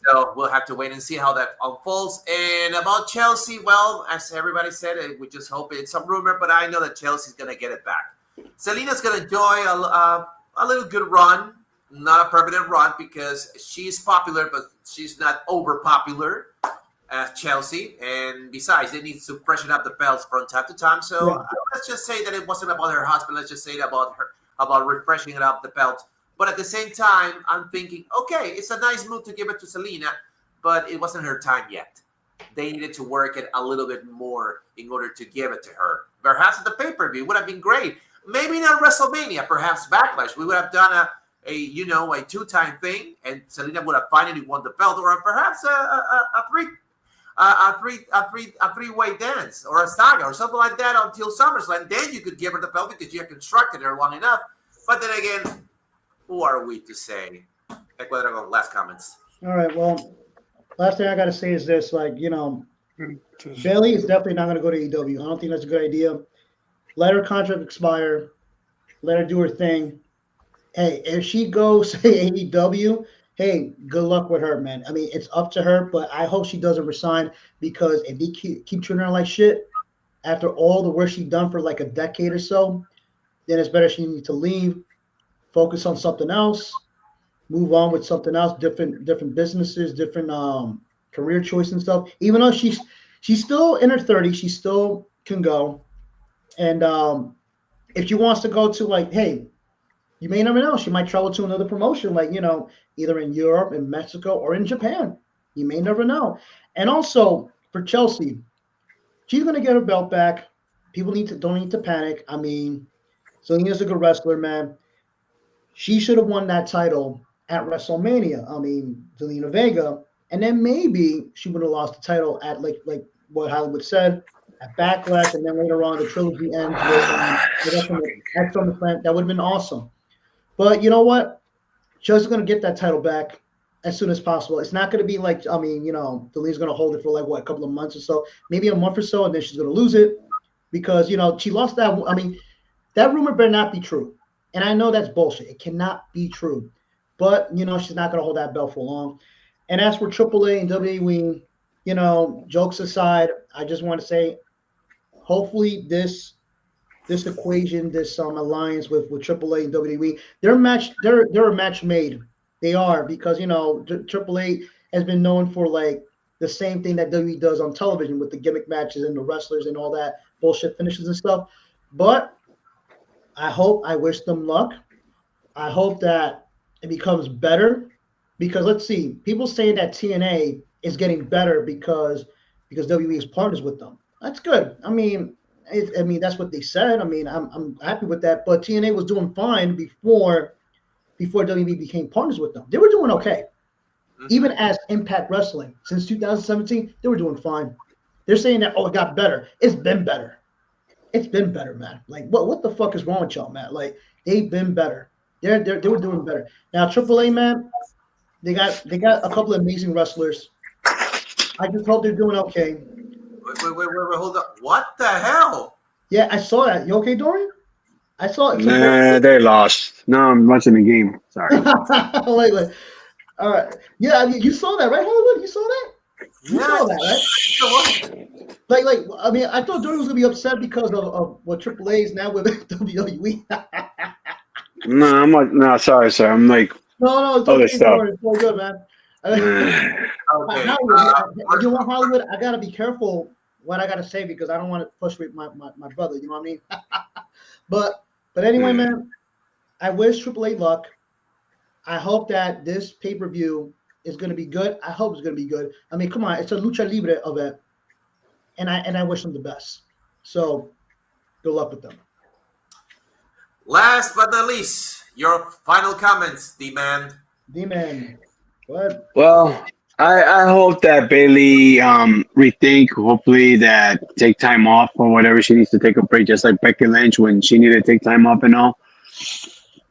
Speaker 1: So we'll have to wait and see how that unfolds. And about Chelsea, well, as everybody said, we just hope it's a rumor, but I know that Chelsea's going to get it back. Selina's going to enjoy a little good run. Not a permanent run because she's popular, but she's not over popular as Chelsea. And besides, they need to freshen up the belts from time to time. So let's just say that it wasn't about her husband. Let's just say it about refreshing it up the belt. But at the same time, I'm thinking, okay, it's a nice move to give it to Selena, but it wasn't her time yet. They needed to work it a little bit more in order to give it to her. Perhaps at the pay-per-view would have been great. Maybe not WrestleMania, perhaps Backlash. We would have done a two-time thing, and Selena would have finally won the belt, or perhaps a three-way dance, or a saga, or something like that until SummerSlam. Then you could give her the belt because you had constructed her long enough. But then again, who are we to say? Ecuador, last comments.
Speaker 2: All right. Well, last thing I got to say is this: like, Bayley is definitely not going to go to AEW. I don't think that's a good idea. Let her contract expire. Let her do her thing. Hey, if she goes to AEW, hey, good luck with her, man. I mean, it's up to her, but I hope she doesn't resign because if they keep treating her like shit after all the work she's done for like a decade or so, then it's better she needs to leave, focus on something else, move on with something else, different businesses, different career choice and stuff. Even though she's still in her 30s, she still can go. And if she wants to go to like, hey, you may never know. She might travel to another promotion, like, either in Europe, in Mexico, or in Japan. You may never know. And also for Chelsea, she's going to get her belt back. People don't need to panic. I mean, Zelina's a good wrestler, man. She should have won that title at WrestleMania. I mean, Zelina Vega. And then maybe she would have lost the title at like what Hollywood said, at Backlash, and then later on the trilogy ends with X on the Planet. That would have been awesome. But you know what? Chelsea's going to get that title back as soon as possible. It's not going to be like, the league's going to hold it for like, a couple of months or so, maybe a month or so, and then she's going to lose it because, she lost that. I mean, that rumor better not be true. And I know that's bullshit. It cannot be true. But, she's not going to hold that belt for long. And as for AAA and WWE, jokes aside, I just want to say, hopefully this equation, this alliance with AAA and WWE, they're a match made. They are, because AAA has been known for like the same thing that WWE does on television with the gimmick matches and the wrestlers and all that bullshit finishes and stuff. But I wish them luck. I hope that it becomes better, because let's see, people saying that TNA is getting better because WWE is partners with them. That's good. I mean, that's what they said. I mean, I'm happy with that. But TNA was doing fine before WWE became partners with them. They were doing okay. Even as Impact Wrestling, since 2017, they were doing fine. They're saying that, it got better. It's been better. It's been better, man. Like, what the fuck is wrong with y'all, man? Like, they've been better. They were doing better. Now, AAA, man, they got a couple of amazing wrestlers. I just hope they're doing okay.
Speaker 1: Wait, hold up. What the hell?
Speaker 2: Yeah, I saw that. You okay, Dorian? I saw it.
Speaker 3: Nah, they lost. No, I'm watching the game. Sorry.
Speaker 2: Like, all right. Yeah, I mean, you saw that, right, Hollywood? You saw that? You saw that, right? Like, I mean, I thought Dorian was gonna be upset because of what AAA is now with WWE.
Speaker 3: No, sorry, sir. I'm like,
Speaker 2: no, it's
Speaker 3: other
Speaker 2: okay,
Speaker 3: stuff.
Speaker 2: Dorian. It's all good, man.
Speaker 1: Okay.
Speaker 2: If you want Hollywood, I gotta be careful what I gotta say because I don't want to frustrate my brother. You know what I mean? But anyway, man, I wish AAA luck. I hope that this pay-per-view is gonna be good. I hope it's gonna be good. I mean, come on, it's a lucha libre event, and I wish them the best. So, good luck with them.
Speaker 1: Last but not least, your final comments, D-Man.
Speaker 2: D-Man, what?
Speaker 3: well, I hope that Bayley rethink. Hopefully, that take time off or whatever she needs to take a break, just like Becky Lynch when she needed to take time off and all.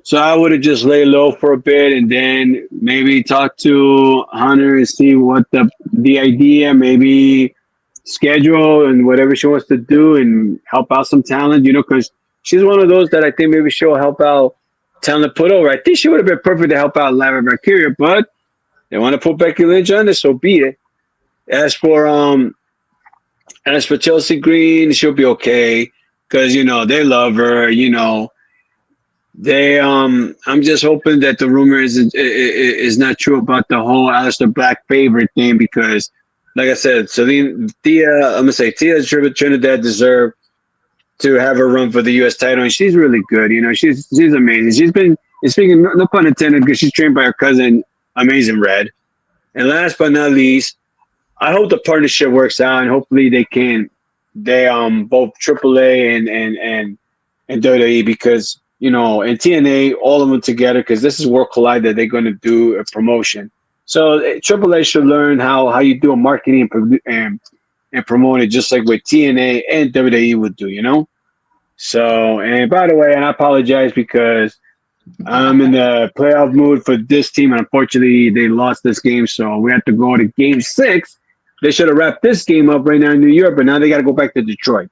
Speaker 3: So I would have just lay low for a bit and then maybe talk to Hunter and see what the idea, maybe schedule and whatever she wants to do and help out some talent, because she's one of those that I think maybe she'll help out talent put over. I think she would have been perfect to help out Lara Valkyria, but they want to put Becky Lynch on this, so be it. As for Chelsea Green, she'll be okay because they love her. They I'm just hoping that the rumor is not true about the whole Aleister Black favorite thing because, like I said, Tia Trinidad deserved to have her run for the U.S. title, and she's really good. She's amazing. She's been, speaking no pun intended, because she's trained by her cousin, Amazing Red. And last but not least, I hope the partnership works out, and hopefully they both AAA and WWE, because and TNA, all of them together, because this is World Collide that they're going to do a promotion. So AAA should learn how you do a marketing and promote it, just like what TNA and WWE would do, So, and by the way, and I apologize because I'm in the playoff mood for this team, and unfortunately, they lost this game, so we have to go to Game 6. They should have wrapped this game up right now in New York, but now they got to go back to Detroit.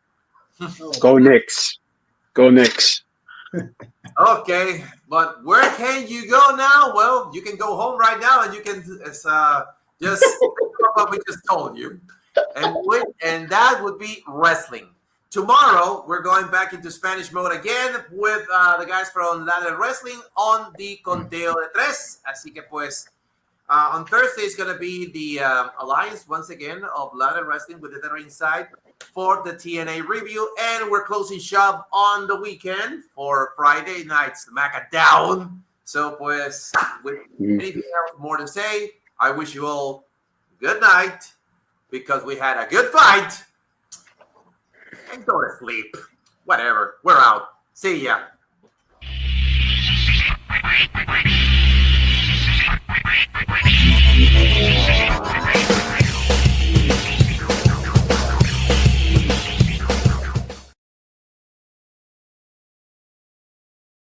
Speaker 3: Go Knicks. Go Knicks.
Speaker 1: Okay, but where can you go now? Well, you can go home right now, and you can just what we just told you, and that would be wrestling. Tomorrow, we're going back into Spanish mode again with the guys from Ladder Wrestling on the Conteo de Tres. Así que pues, on Thursday is going to be the alliance once again of Ladder Wrestling with the Ringside for the TNA review, and we're closing shop on the weekend for Friday night SmackDown. So pues, with anything else more to say, I wish you all good night because we had a good fight. And go to sleep. Whatever. We're out. See ya.